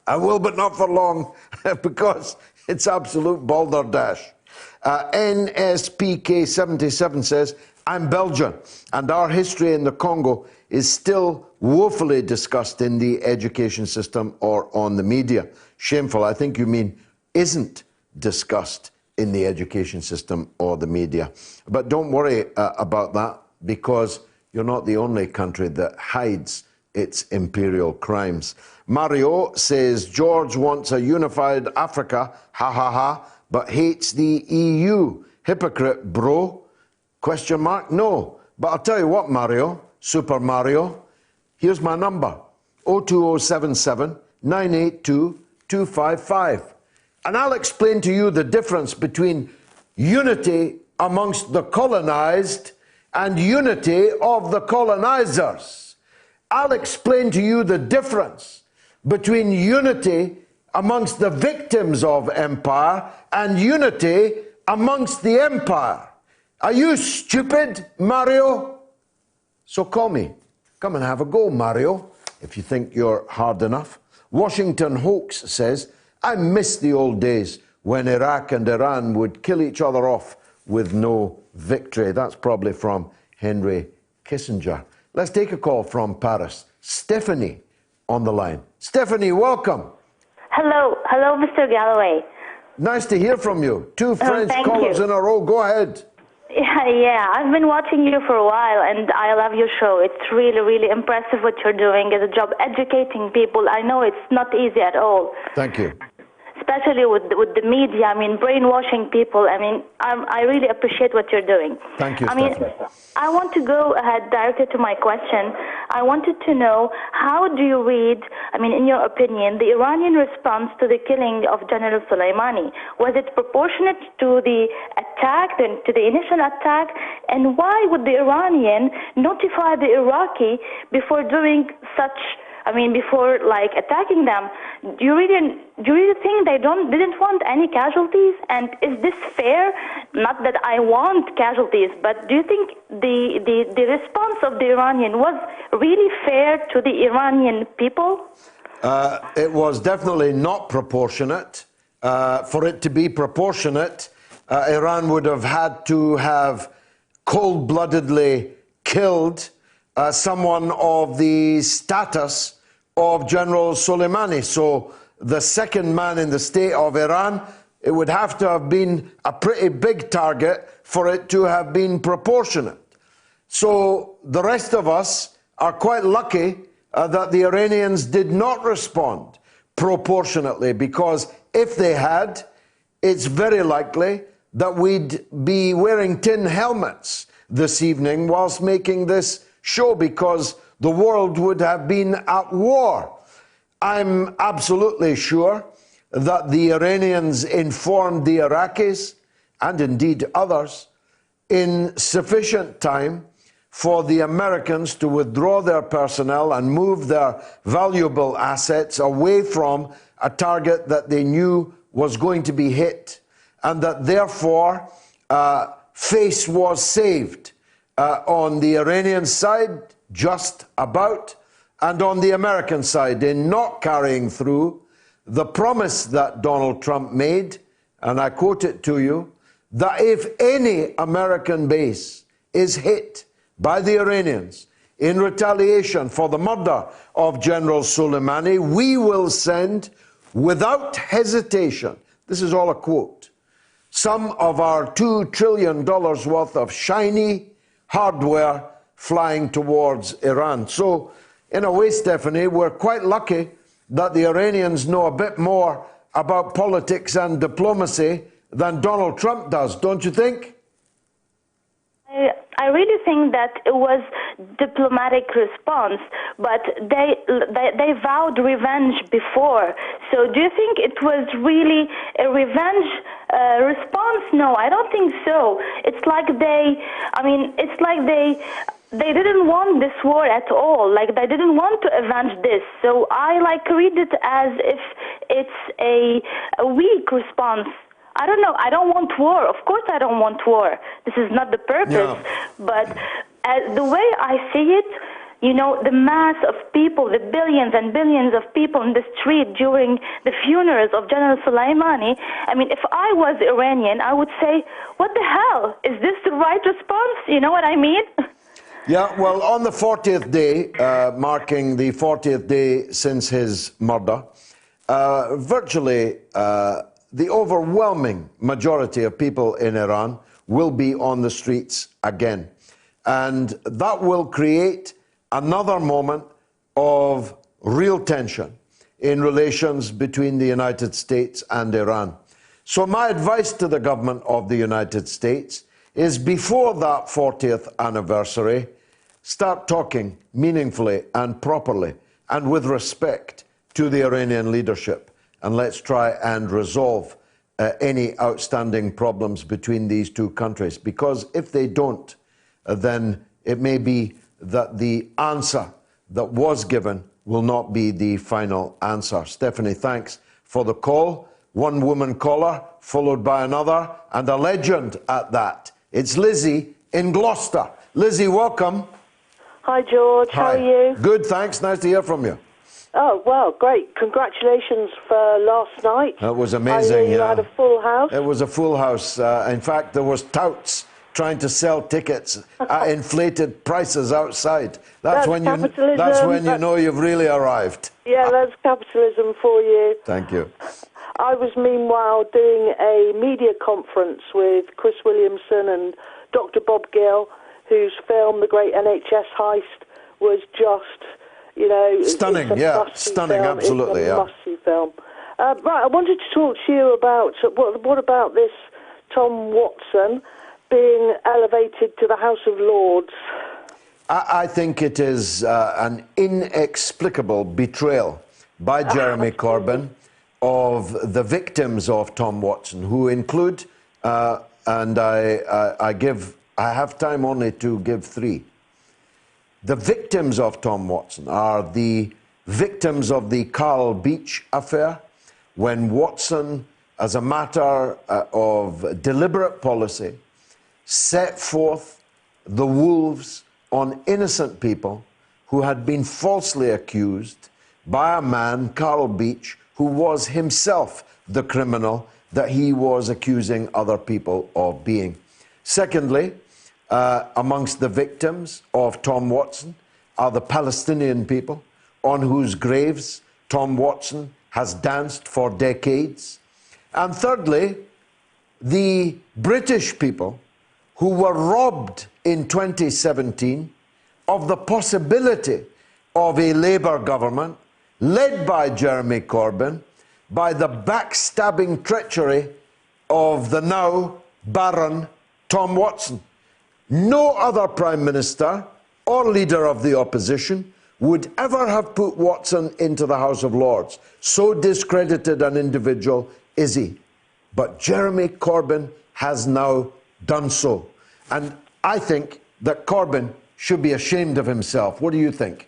Speaker 2: I will, but not for long, because it's absolute balderdash. NSPK77 says, I'm Belgian, and our history in the Congo is still woefully discussed in the education system or on the media. Shameful. I think you mean isn't discussed in the education system or the media. But don't worry about that, because you're not the only country that hides its imperial crimes. Mario says, George wants a unified Africa, ha ha ha, but hates the EU. Hypocrite, bro? Question mark? No. But I'll tell you what, Mario, Super Mario, here's my number, 02077 982 255. And I'll explain to you the difference between unity amongst the colonized and unity of the colonizers. I'll explain to you the difference between unity amongst the victims of empire and unity amongst the empire. Are you stupid, Mario? So call me. Come and have a go, Mario, if you think you're hard enough. Washington Hoax says, I miss the old days when Iraq and Iran would kill each other off with no victory. That's probably from Henry Kissinger. Let's take a call from Paris. Stephanie on the line. Stephanie, welcome.
Speaker 6: Hello, Mr. Galloway.
Speaker 2: Nice to hear from you. Two French callers in a row. Go ahead.
Speaker 6: Yeah, I've been watching you for a while, and I love your show. It's really, really impressive what you're doing as a job, educating people. I know it's not easy at all.
Speaker 2: Thank you.
Speaker 6: Especially with the media, brainwashing people. I really appreciate what you're doing.
Speaker 2: Thank you, Stephanie.
Speaker 6: I want to go ahead directly to my question. I wanted to know, how do you read, in your opinion, the Iranian response to the killing of General Soleimani? Was it proportionate to the attack, to the initial attack? And why would the Iranian notify the Iraqi before doing such, before attacking them? Do you really think they didn't want any casualties? And is this fair? Not that I want casualties, but do you think the response of the Iranian was really fair to the Iranian people?
Speaker 2: It was definitely not proportionate. For it to be proportionate, Iran would have had to have cold-bloodedly killed someone of the status of General Soleimani. So the second man in the state of Iran, it would have to have been a pretty big target for it to have been proportionate. So the rest of us are quite lucky that the Iranians did not respond proportionately, because if they had, it's very likely that we'd be wearing tin helmets this evening whilst making this show, because the world would have been at war. I'm absolutely sure that the Iranians informed the Iraqis, and indeed others, in sufficient time for the Americans to withdraw their personnel and move their valuable assets away from a target that they knew was going to be hit, and that therefore face was saved on the Iranian side, just about, and on the American side in not carrying through the promise that Donald Trump made, and I quote it to you, that if any American base is hit by the Iranians in retaliation for the murder of General Soleimani, we will send, without hesitation, this is all a quote, some of our $2 trillion worth of shiny hardware flying towards Iran. So, in a way, Stephanie, we're quite lucky that the Iranians know a bit more about politics and diplomacy than Donald Trump does, don't you think?
Speaker 6: I really think that it was diplomatic response, but they vowed revenge before. So do you think it was really a revenge response? No, I don't think so. It's like they didn't want this war at all. Like, they didn't want to avenge this. So I read it as if it's a weak response. I don't know. I don't want war. Of course I don't want war. This is not the purpose. Yeah. But the way I see it, You know, the mass of people, the billions and billions of people in the street during the funerals of General Soleimani. I mean, if I was Iranian, I would say, what the hell? Is this the right response? You know what I mean?
Speaker 2: Yeah, well, on the 40th day, marking the 40th day since his murder, virtually the overwhelming majority of people in Iran will be on the streets again. And that will create another moment of real tension in relations between the United States and Iran. So my advice to the government of the United States is, before that 40th anniversary, start talking meaningfully and properly and with respect to the Iranian leadership. And let's try and resolve any outstanding problems between these two countries. Because if they don't, then it may be that the answer that was given will not be the final answer. Stephanie, thanks for the call. One woman caller, followed by another, and a legend at that. It's Lizzie in Gloucester. Lizzie, welcome.
Speaker 7: Hi, George.
Speaker 2: Hi.
Speaker 7: How are you?
Speaker 2: Good, thanks. Nice to hear from you.
Speaker 7: Oh, well, great. Congratulations for last night.
Speaker 2: That was amazing.
Speaker 7: I hear you had a full house.
Speaker 2: It was a full house. In fact, there was touts trying to sell tickets at inflated prices outside. That's when you know you've really arrived.
Speaker 7: Yeah, that's capitalism for you.
Speaker 2: Thank you.
Speaker 7: I was meanwhile doing a media conference with Chris Williamson and Dr. Bob Gill, whose film, The Great NHS Heist, was just, you know...
Speaker 2: Stunning, yeah, stunning,
Speaker 7: film.
Speaker 2: absolutely,
Speaker 7: it's a
Speaker 2: yeah.
Speaker 7: must-see film. Right, I wanted to talk to you about, what about this Tom Watson being elevated to the House of Lords?
Speaker 2: I think it is an inexplicable betrayal by Jeremy Corbyn of the victims of Tom Watson, who include, and I have time only to give three. The victims of Tom Watson are the victims of the Carl Beach affair, when Watson, as a matter of deliberate policy, set forth the wolves on innocent people who had been falsely accused by a man, Carl Beach, who was himself the criminal that he was accusing other people of being. Secondly, amongst the victims of Tom Watson are the Palestinian people on whose graves Tom Watson has danced for decades. And thirdly, the British people who were robbed in 2017 of the possibility of a Labour government led by Jeremy Corbyn, by the backstabbing treachery of the now Baron Tom Watson. No other Prime Minister or Leader of the Opposition would ever have put Watson into the House of Lords. So discredited an individual is he. But Jeremy Corbyn has now done so. And I think that Corbyn should be ashamed of himself. What do you think?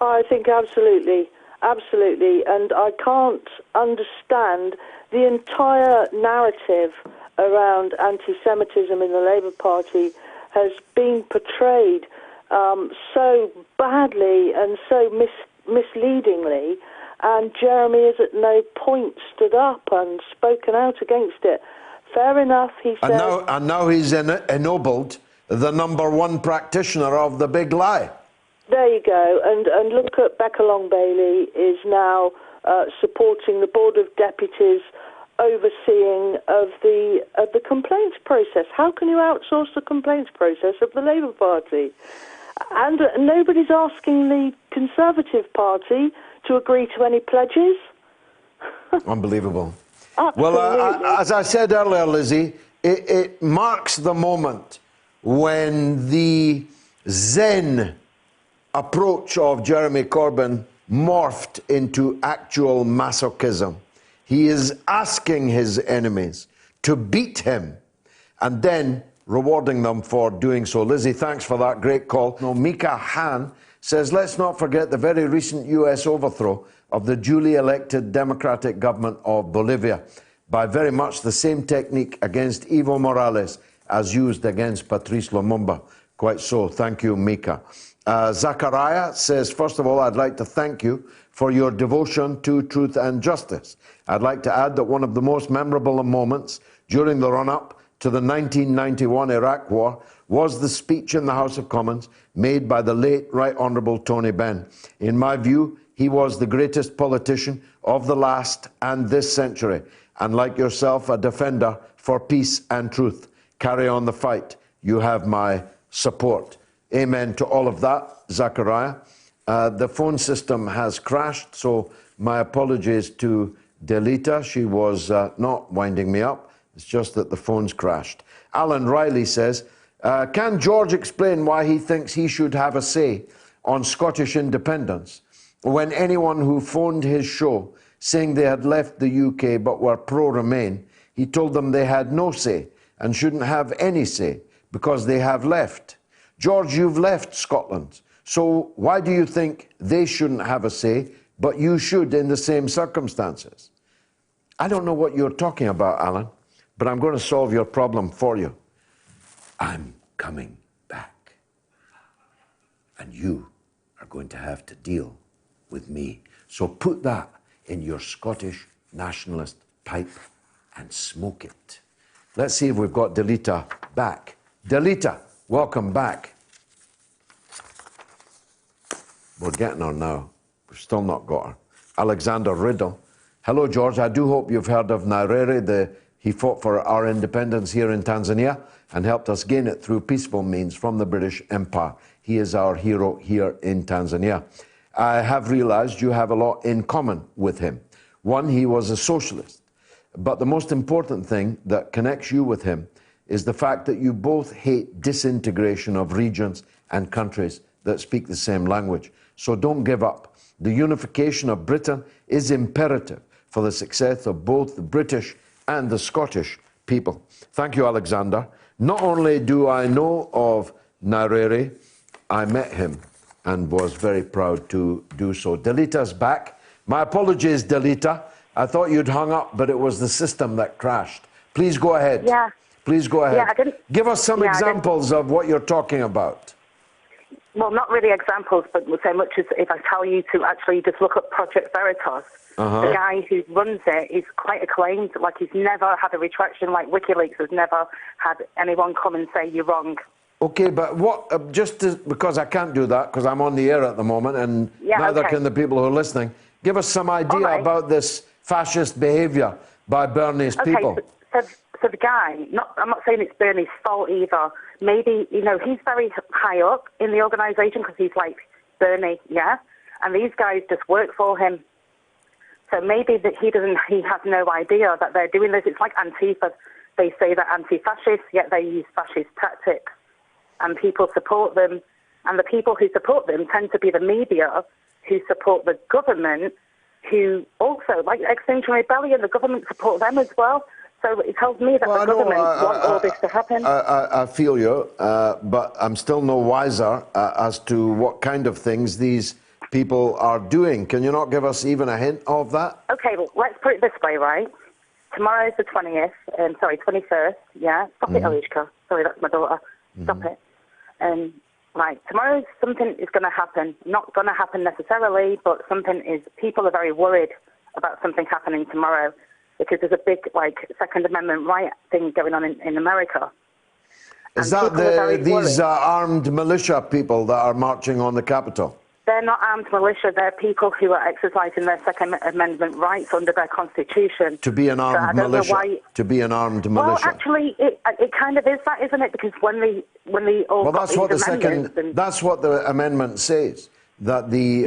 Speaker 7: I think absolutely, absolutely. And I can't understand the entire narrative around anti-Semitism in the Labour Party has been portrayed so badly and so misleadingly, and Jeremy has at no point stood up and spoken out against it. Fair enough, he said.
Speaker 2: And now he's ennobled the #1 practitioner of the big lie.
Speaker 7: There you go. And look at Becca Long-Bailey is now supporting the Board of Deputies overseeing of the complaints process. How can you outsource the complaints process of the Labour Party? And nobody's asking the Conservative Party to agree to any pledges.
Speaker 2: Unbelievable.
Speaker 7: Absolutely.
Speaker 2: Well, as I said earlier, Lizzie, it marks the moment when the Zen approach of Jeremy Corbyn morphed into actual masochism. He is asking his enemies to beat him and then rewarding them for doing so. Lizzie, thanks for that great call. No, Mika Han says, let's not forget the very recent US overthrow of the duly elected democratic government of Bolivia by very much the same technique against Evo Morales as used against Patrice Lumumba. Quite so. Thank you, Mika. Zachariah says, first of all, I'd like to thank you for your devotion to truth and justice. I'd like to add that one of the most memorable moments during the run-up to the 1991 Iraq War was the speech in the House of Commons made by the late Right Honourable Tony Benn. In my view, he was the greatest politician of the last and this century, and like yourself, a defender for peace and truth. Carry on the fight. You have my support. Amen to all of that, Zachariah. The phone system has crashed, so my apologies to Delita. She was not winding me up. It's just that the phone's crashed. Alan Riley says, can George explain why he thinks he should have a say on Scottish independence when anyone who phoned his show saying they had left the UK but were pro-Remain, he told them they had no say and shouldn't have any say because they have left. George, you've left Scotland, so why do you think they shouldn't have a say, but you should in the same circumstances? I don't know what you're talking about, Alan, but I'm going to solve your problem for you. I'm coming back, and you are going to have to deal with me. So put that in your Scottish nationalist pipe and smoke it. Let's see if we've got Delita back. Delita, welcome back. We're getting her now. We've still not got her. Alexander Riddle. Hello, George. I do hope you've heard of Nyerere. He fought for our independence here in Tanzania and helped us gain it through peaceful means from the British Empire. He is our hero here in Tanzania. I have realized you have a lot in common with him. One, he was a socialist. But the most important thing that connects you with him is the fact that you both hate disintegration of regions and countries that speak the same language. So don't give up. The unification of Britain is imperative for the success of both the British and the Scottish people. Thank you, Alexander. Not only do I know of Nyerere, I met him and was very proud to do so. Delita's back. My apologies, Delita. I thought you'd hung up, but it was the system that crashed. Please go ahead.
Speaker 6: Yeah.
Speaker 2: Please go ahead.
Speaker 6: Yeah,
Speaker 2: Give us some examples of what you're talking about.
Speaker 6: Well, not really examples, but so much as if I tell you to actually just look up Project Veritas. The guy who runs it is quite acclaimed. Like, he's never had a retraction. Like, WikiLeaks has never had anyone come and say you're wrong.
Speaker 2: Okay, but what, because I can't do that, because I'm on the air at the moment, and neither can the people who are listening, give us some idea about this fascist behaviour by Bernie's people.
Speaker 6: So the guy, I'm not saying it's Bernie's fault either. Maybe, he's very high up in the organisation because he's like Bernie, yeah? And these guys just work for him. So maybe that he has no idea that they're doing this. It's like Antifa. They say they're anti-fascist, yet they use fascist tactics. And people support them. And the people who support them tend to be the media who support the government, who also, like Extinction Rebellion, the government support them as well. So it tells me that the government want all this to happen.
Speaker 2: I feel you, but I'm still no wiser as to what kind of things these people are doing. Can you not give us even a hint of that?
Speaker 6: Okay, well, let's put it this way, right? Tomorrow's the 21st, yeah? Stop it, Alishka. Sorry, that's my daughter. Stop it. Right, tomorrow something is going to happen. Not going to happen necessarily, but people are very worried about something happening tomorrow because there's a big, Second Amendment right thing going on in America.
Speaker 2: Is that these armed militia people that are marching on the Capitol?
Speaker 6: They're not armed militia. They're people who are exercising their Second Amendment rights under their Constitution.
Speaker 2: To be an armed militia. To be an armed militia.
Speaker 6: Well, actually, it kind of is that, isn't it? Because when they all got
Speaker 2: that's what that's what the amendment says. That the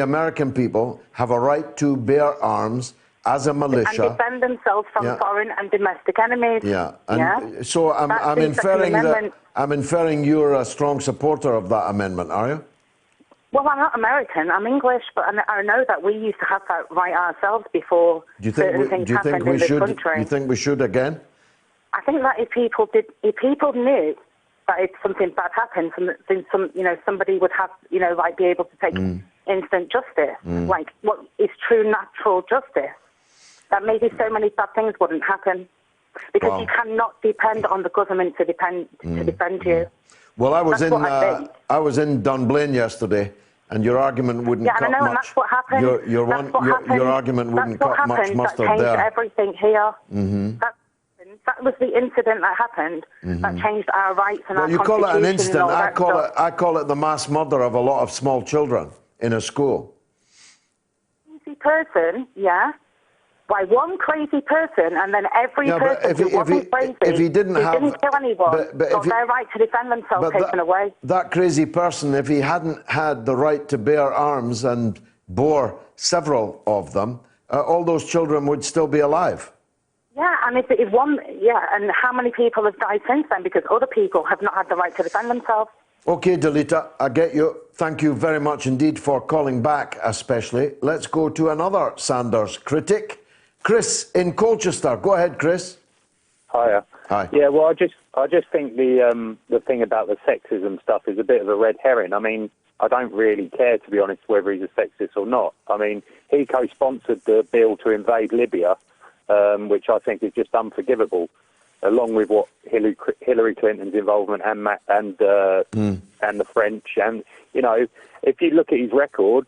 Speaker 2: American people have a right to bear arms as a militia
Speaker 6: and defend themselves from foreign and domestic enemies.
Speaker 2: Yeah, so I'm inferring you're a strong supporter of that amendment, are you?
Speaker 6: Well, I'm not American. I'm English, but I know that we used to have that right ourselves before certain things happened in this country.
Speaker 2: Do you think we should again?
Speaker 6: I think that if people knew that if something bad happened, somebody would have, be able to take instant justice, like what is true natural justice, that maybe so many bad things wouldn't happen. because you cannot depend on the government to defend you.
Speaker 2: Well, I was
Speaker 6: That's
Speaker 2: I was in Dunblane yesterday, and your argument wouldn't cut
Speaker 6: and I know,
Speaker 2: much.
Speaker 6: And that's what happened.
Speaker 2: Your argument wouldn't cut much mustard
Speaker 6: that changed
Speaker 2: there.
Speaker 6: everything here. That was the incident that happened that changed our rights and our
Speaker 2: Well, you call it an incident.
Speaker 6: I
Speaker 2: call it the mass murder of a lot of small children in a school.
Speaker 6: Crazy person, yeah. By one crazy person, and then every person who wasn't crazy, didn't kill anyone, got their right to defend themselves taken away.
Speaker 2: That crazy person, if he hadn't had the right to bear arms and bore several of them, all those children would still be alive.
Speaker 6: Yeah, and and how many people have died since then because other people have not had the right to defend themselves?
Speaker 2: Okay, Delita, I get you. Thank you very much indeed for calling back, especially. Let's go to another Sanders critic. Chris in Colchester. Go ahead, Chris.
Speaker 8: Hiya.
Speaker 2: Hi.
Speaker 8: Yeah, well, I just think the thing about the sexism stuff is a bit of a red herring. I mean, I don't really care, to be honest, whether he's a sexist or not. I mean, he co-sponsored the bill to invade Libya, which I think is just unforgivable, along with what Hillary Clinton's involvement and the French. And, you know, if you look at his record,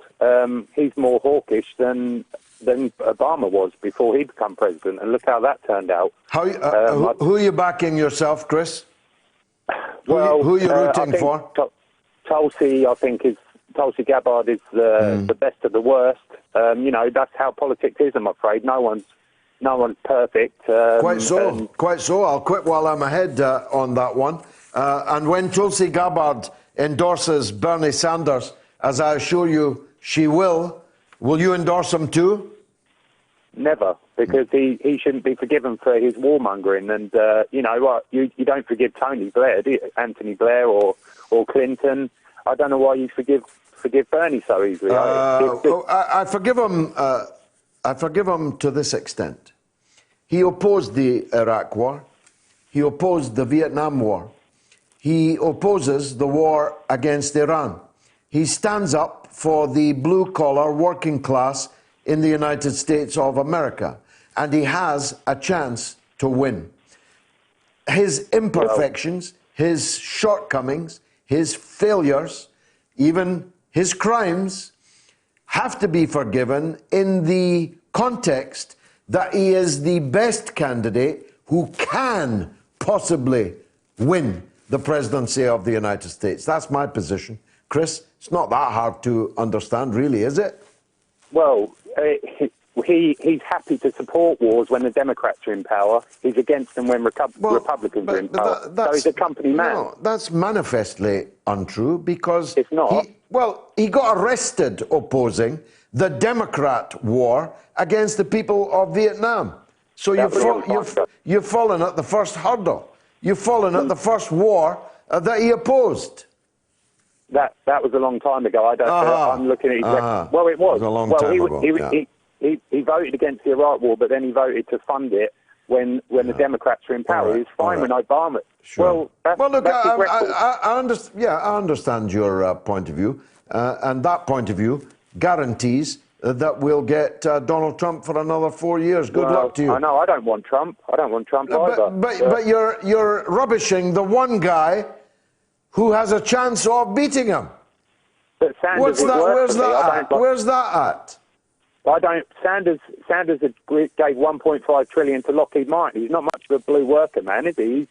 Speaker 8: he's more hawkish than Obama was before he became president, and look how that turned out.
Speaker 2: Who are you backing yourself, Chris? Who are you rooting for?
Speaker 8: Tulsi, I think, Tulsi Gabbard is the best of the worst. You know, that's how politics is, I'm afraid. No one's perfect.
Speaker 2: Quite so. I'll quit while I'm ahead on that one. And when Tulsi Gabbard endorses Bernie Sanders, as I assure you she will you endorse him too?
Speaker 8: Never, because he shouldn't be forgiven for his warmongering. And, you know what, you don't forgive Tony Blair, do you? Anthony Blair or Clinton. I don't know why you forgive Bernie so easily.
Speaker 2: I forgive him. I forgive him to this extent. He opposed the Iraq War. He opposed the Vietnam War. He opposes the war against Iran. He stands up for the blue-collar working class in the United States of America, and he has a chance to win. His imperfections, his shortcomings, his failures, even his crimes, have to be forgiven in the context that he is the best candidate who can possibly win the presidency of the United States. That's my position. Chris, it's not that hard to understand, really, is it?
Speaker 8: Well, he's happy to support wars when the Democrats are in power. He's against them when Republicans are in power. So he's a company man.
Speaker 2: No, that's manifestly untrue because
Speaker 8: it's not.
Speaker 2: He got arrested opposing the Democrat war against the people of Vietnam. So you've fallen at the first hurdle. You've fallen at the first war that he opposed.
Speaker 8: That was a long time ago. I'm looking at his record. Well, it was.
Speaker 2: A long time ago.
Speaker 8: He voted against the Iraq War, but then he voted to fund it when the Democrats were in power. Right. He was fine when Obama.
Speaker 2: Sure. Look, I understand your point of view, and that point of view guarantees that we'll get Donald Trump for another 4 years. Good luck to you.
Speaker 8: I know. I don't want Trump. I don't want Trump either.
Speaker 2: But you're rubbishing the one guy who has a chance of beating him.
Speaker 8: But Sanders
Speaker 2: Where's that at?
Speaker 8: Sanders gave 1.5 trillion to Lockheed Martin. He's not much of a blue worker, man, is he?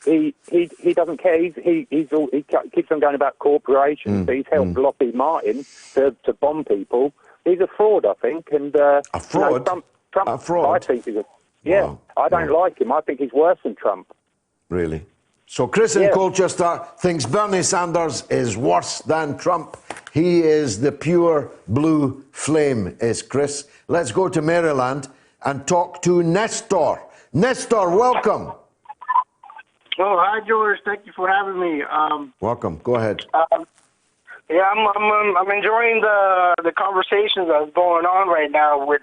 Speaker 8: He doesn't care. He keeps on going about corporations. But he's helped Lockheed Martin to bomb people. He's a fraud, I think. And
Speaker 2: a fraud.
Speaker 8: You know, Trump,
Speaker 2: a fraud.
Speaker 8: I think he's Wow. I don't like him. I think he's worse than Trump.
Speaker 2: Really? So Chris in Colchester thinks Bernie Sanders is worse than Trump. He is the pure blue flame, is Chris. Let's go to Maryland and talk to Nestor. Nestor, welcome.
Speaker 9: Oh, hi, George. Thank you for having me.
Speaker 2: Welcome. Go ahead.
Speaker 9: I'm enjoying the conversations that's going on right now with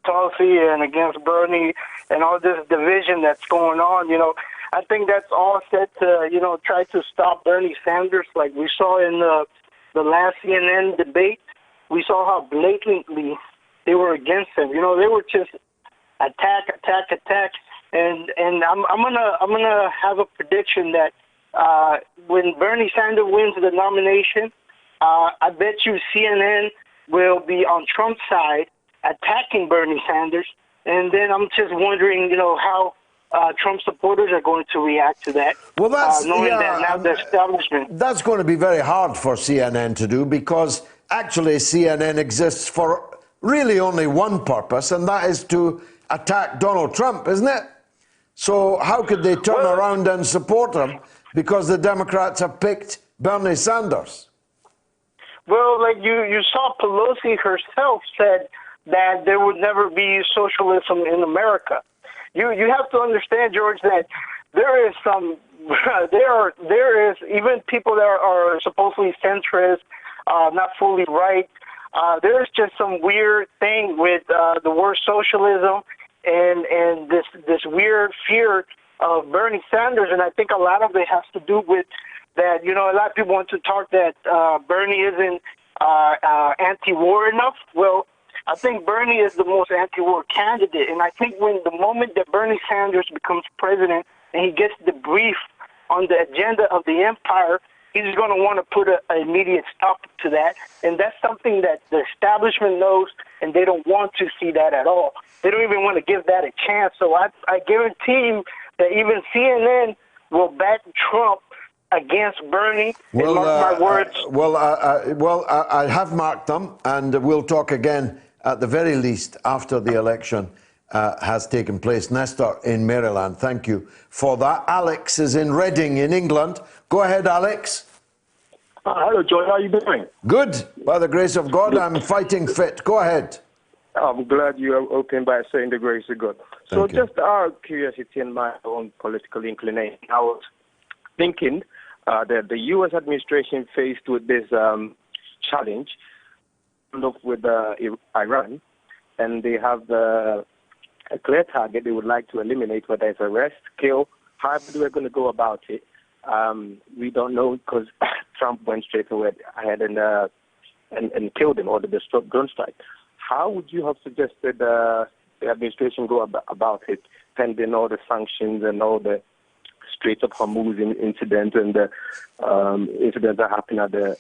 Speaker 9: Tulsi and against Bernie and all this division that's going on. You know, I think that's all set to, try to stop Bernie Sanders. Like we saw in the last CNN debate, we saw how blatantly they were against him. You know, they were just attack. and I'm gonna have a prediction that when Bernie Sanders wins the nomination, I bet you CNN will be on Trump's side attacking Bernie Sanders, and then I'm just wondering, how Trump supporters are going to react to that.
Speaker 2: Well, that's
Speaker 9: knowing that now the establishment.
Speaker 2: That's going to be very hard for CNN to do, because actually CNN exists for really only one purpose, and that is to attack Donald Trump, isn't it? So how could they turn around and support him because the Democrats have picked Bernie Sanders?
Speaker 9: Well, like you saw Pelosi herself said that there would never be socialism in America. You have to understand, George, that there is there is even people that are supposedly centrist, not fully right. There's just some weird thing with the word socialism and this weird fear of Bernie Sanders, and I think a lot of it has to do with that. A lot of people want to talk that Bernie isn't anti-war enough. Well, I think Bernie is the most anti-war candidate, and I think when the moment that Bernie Sanders becomes president and he gets the brief on the agenda of the empire, he's going to want to put an immediate stop to that, and that's something that the establishment knows, and they don't want to see that at all. They don't even want to give that a chance. So I guarantee you that even CNN will back Trump against Bernie.
Speaker 2: Well,
Speaker 9: mark my words.
Speaker 2: I have marked them, and we'll talk again at the very least after the election has taken place. Nestor in Maryland, thank you for that. Alex is in Reading in England. Go ahead, Alex.
Speaker 10: Hello, Joy. How are you doing?
Speaker 2: Good. By the grace of God, I'm fighting fit. Go ahead.
Speaker 10: I'm glad you opened by saying the grace of God. So just out of curiosity and my own political inclination, I was thinking that the U.S. administration faced with this challenge with Iran, and they have a clear target they would like to eliminate, whether it's arrest, kill, however they're going to go about it. We don't know, because Trump went straight ahead and killed him, or the drone strike. How would you have suggested the administration go about it, pending all the sanctions and all the Strait of Hormuz incident and the incidents that happened at the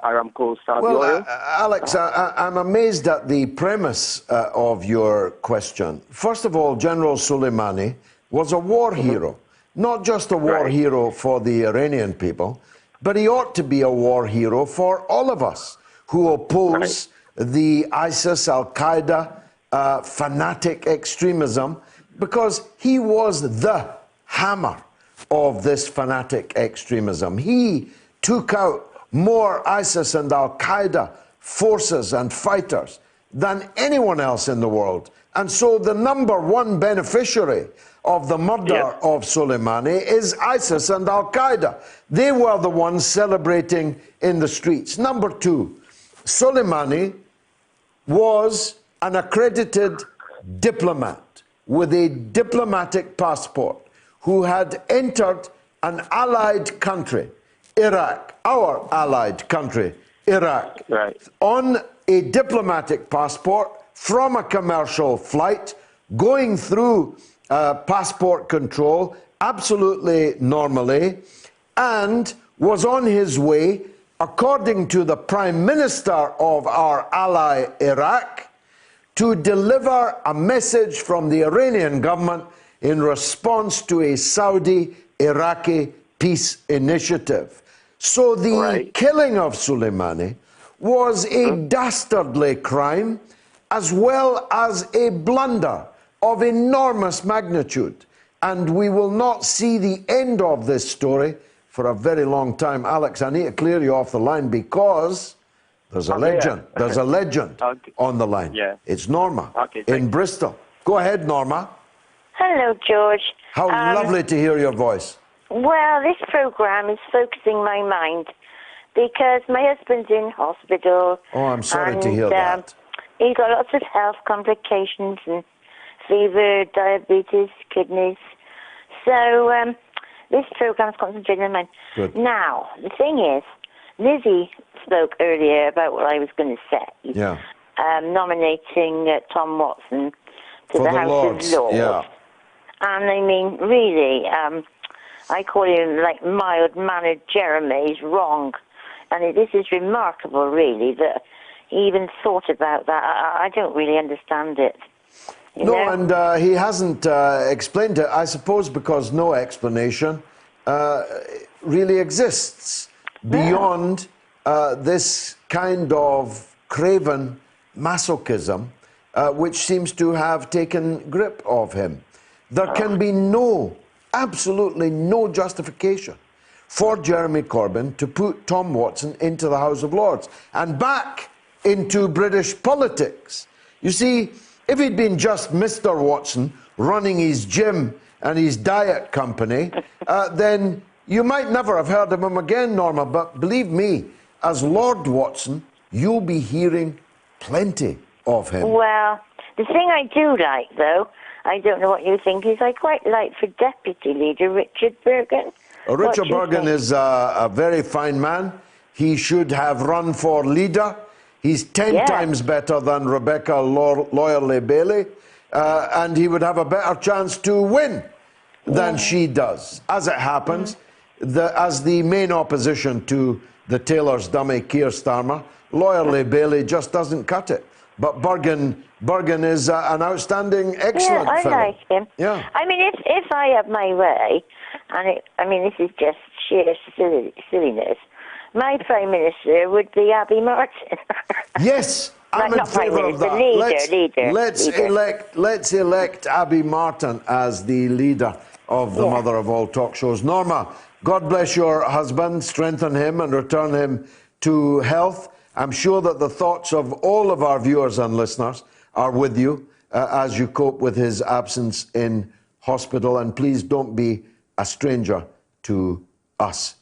Speaker 10: Aramco Saudi oil?
Speaker 2: Alex, I'm amazed at the premise of your question. First of all, General Soleimani was a war hero, not just a war hero for the Iranian people, but he ought to be a war hero for all of us who oppose the ISIS, Al-Qaeda, fanatic extremism, because he was the hammer of this fanatic extremism. He took out more ISIS and Al-Qaeda forces and fighters than anyone else in the world. And so the number one beneficiary of the murder of Soleimani is ISIS and Al-Qaeda. They were the ones celebrating in the streets. Number two, Soleimani was an accredited diplomat with a diplomatic passport who had entered an allied country, Iraq, our allied country, Iraq, on a diplomatic passport from a commercial flight, going through passport control absolutely normally, and was on his way, according to the Prime Minister of our ally Iraq, to deliver a message from the Iranian government in response to a Saudi-Iraqi peace initiative. So the killing of Soleimani was a dastardly crime, as well as a blunder of enormous magnitude. And we will not see the end of this story for a very long time. Alex, I need to clear you off the line because there's a legend. There's a legend on the line. It's Norma in Bristol. Go ahead, Norma.
Speaker 11: Hello, George.
Speaker 2: How lovely to hear your voice.
Speaker 11: Well, this program is focusing my mind because my husband's in hospital.
Speaker 2: Oh, I'm sorry to hear that.
Speaker 11: He's got lots of health complications and fever, diabetes, kidneys. So this program's concentrating on mine.
Speaker 2: Good.
Speaker 11: Now, the thing is, Lizzie spoke earlier about what I was going to say.
Speaker 2: Yeah.
Speaker 11: Nominating Tom Watson to the House of Lords.
Speaker 2: Yeah.
Speaker 11: And I mean, really, I call him like mild-mannered Jeremy. He's wrong. And this is remarkable, really, that he even thought about that. I don't really understand it. You know?
Speaker 2: And he hasn't explained it, I suppose, because no explanation really exists beyond this kind of craven masochism which seems to have taken grip of him. There can be absolutely no justification for Jeremy Corbyn to put Tom Watson into the House of Lords and back into British politics. You see, if he'd been just Mr. Watson running his gym and his diet company, then you might never have heard of him again, Norma. But believe me, as Lord Watson, you'll be hearing plenty of him.
Speaker 11: Well, the thing I do like, though, I don't know what you think, is I quite like for Deputy Leader Richard Bergen.
Speaker 2: Richard Bergen is a very fine man. He should have run for leader. He's 10 times better than Rebecca Loyerly-Bailey, and he would have a better chance to win than she does. As it happens, as the main opposition to the Taylor's dummy Keir Starmer, Loyerly-Bailey just doesn't cut it. But Bergen is an outstanding, excellent fellow.
Speaker 11: I like him.
Speaker 2: Yeah.
Speaker 11: I mean, if I have my way, and this is just sheer silliness, my Prime Minister would be Abby Martin.
Speaker 2: Yes, I'm in favour of that. Let's elect Abby Martin as the leader of the mother of all talk shows. Norma, God bless your husband, strengthen him and return him to health. I'm sure that the thoughts of all of our viewers and listeners are with you as you cope with his absence in hospital. And please don't be a stranger to us.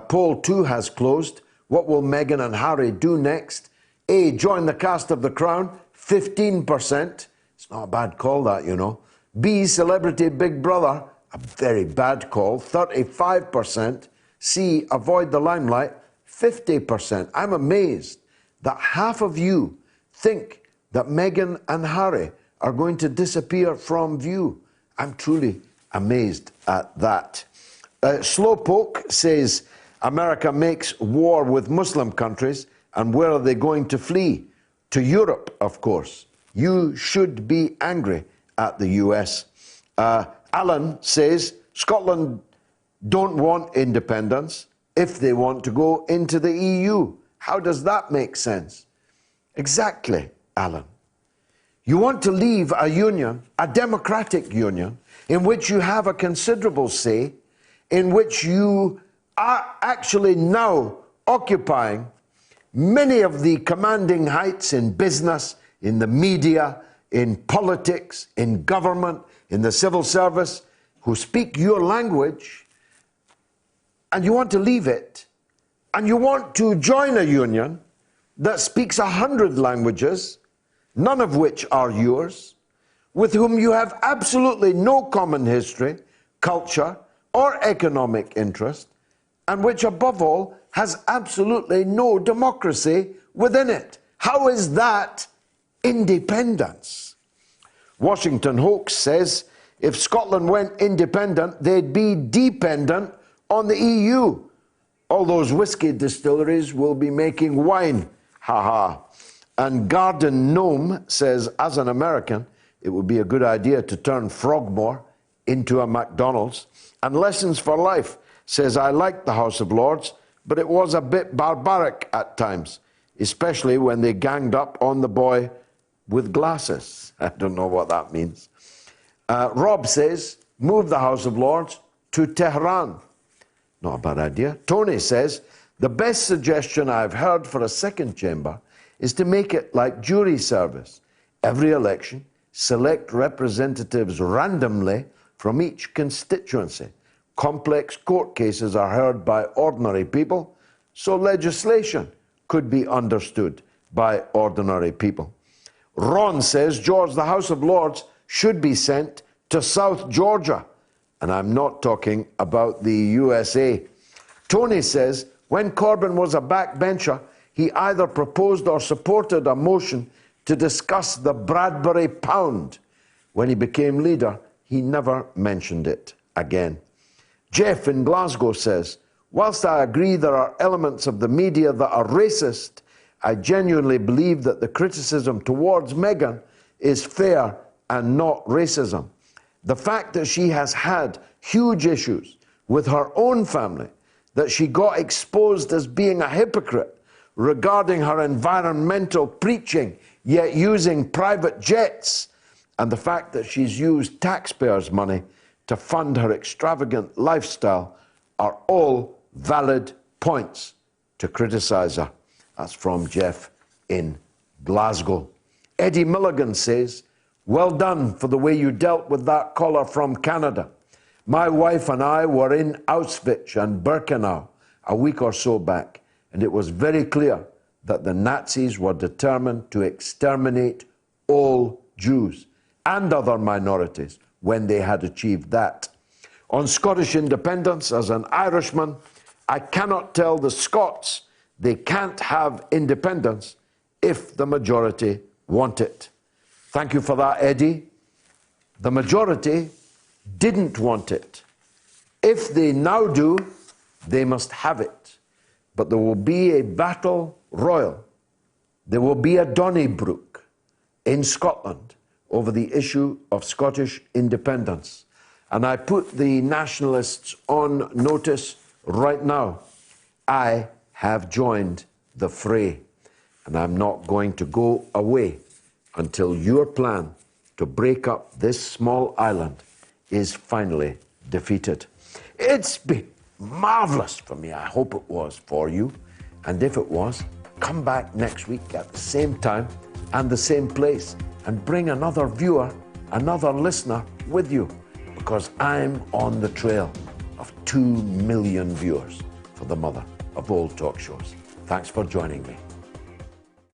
Speaker 2: Poll 2 has closed. What will Meghan and Harry do next? A, join the cast of The Crown, 15%. It's not a bad call, that, you know. B, Celebrity Big Brother, a very bad call, 35%. C, avoid the limelight, 50%. I'm amazed that half of you think that Meghan and Harry are going to disappear from view. I'm truly amazed at that. Slowpoke says, America makes war with Muslim countries, and where are they going to flee? To Europe, of course. You should be angry at the US. Alan says, Scotland don't want independence if they want to go into the EU. How does that make sense? Exactly, Alan. You want to leave a union, a democratic union, in which you have a considerable say, in which you are actually now occupying many of the commanding heights in business, in the media, in politics, in government, in the civil service, who speak your language, and you want to leave it, and you want to join a union that speaks 100 languages, none of which are yours, with whom you have absolutely no common history, culture, or economic interest, and which, above all, has absolutely no democracy within it. How is that independence? Washington Hoax says, if Scotland went independent, they'd be dependent on the EU. All those whiskey distilleries will be making wine. Ha ha. And Garden Gnome says, as an American, it would be a good idea to turn Frogmore into a McDonald's. And Lessons for Life says, I liked the House of Lords, but it was a bit barbaric at times, especially when they ganged up on the boy with glasses. I don't know what that means. Rob says, move the House of Lords to Tehran. Not a bad idea. Tony says, the best suggestion I've heard for a second chamber is to make it like jury service. Every election, select representatives randomly from each constituency. Complex court cases are heard by ordinary people, so legislation could be understood by ordinary people. Ron says, George, the House of Lords should be sent to South Georgia. And I'm not talking about the USA. Tony says, when Corbyn was a backbencher, he either proposed or supported a motion to discuss the Bradbury pound. When he became leader, he never mentioned it again. Jeff in Glasgow says, whilst I agree there are elements of the media that are racist, I genuinely believe that the criticism towards Meghan is fair and not racism. The fact that she has had huge issues with her own family, that she got exposed as being a hypocrite regarding her environmental preaching, yet using private jets, and the fact that she's used taxpayers' money to fund her extravagant lifestyle are all valid points to criticise her. That's from Jeff in Glasgow. Eddie Milligan says, well done for the way you dealt with that caller from Canada. My wife and I were in Auschwitz and Birkenau a week or so back, and it was very clear that the Nazis were determined to exterminate all Jews and other minorities when they had achieved that. On Scottish independence, as an Irishman, I cannot tell the Scots they can't have independence if the majority want it. Thank you for that, Eddie. The majority didn't want it. If they now do, they must have it. But there will be a battle royal. There will be a Donnybrook in Scotland over the issue of Scottish independence. And I put the nationalists on notice right now. I have joined the fray, and I'm not going to go away until your plan to break up this small island is finally defeated. It's been marvellous for me. I hope it was for you. And if it was, come back next week at the same time and the same place and bring another viewer, another listener with you, because I'm on the trail of 2 million viewers for the mother of all talk shows. Thanks for joining me.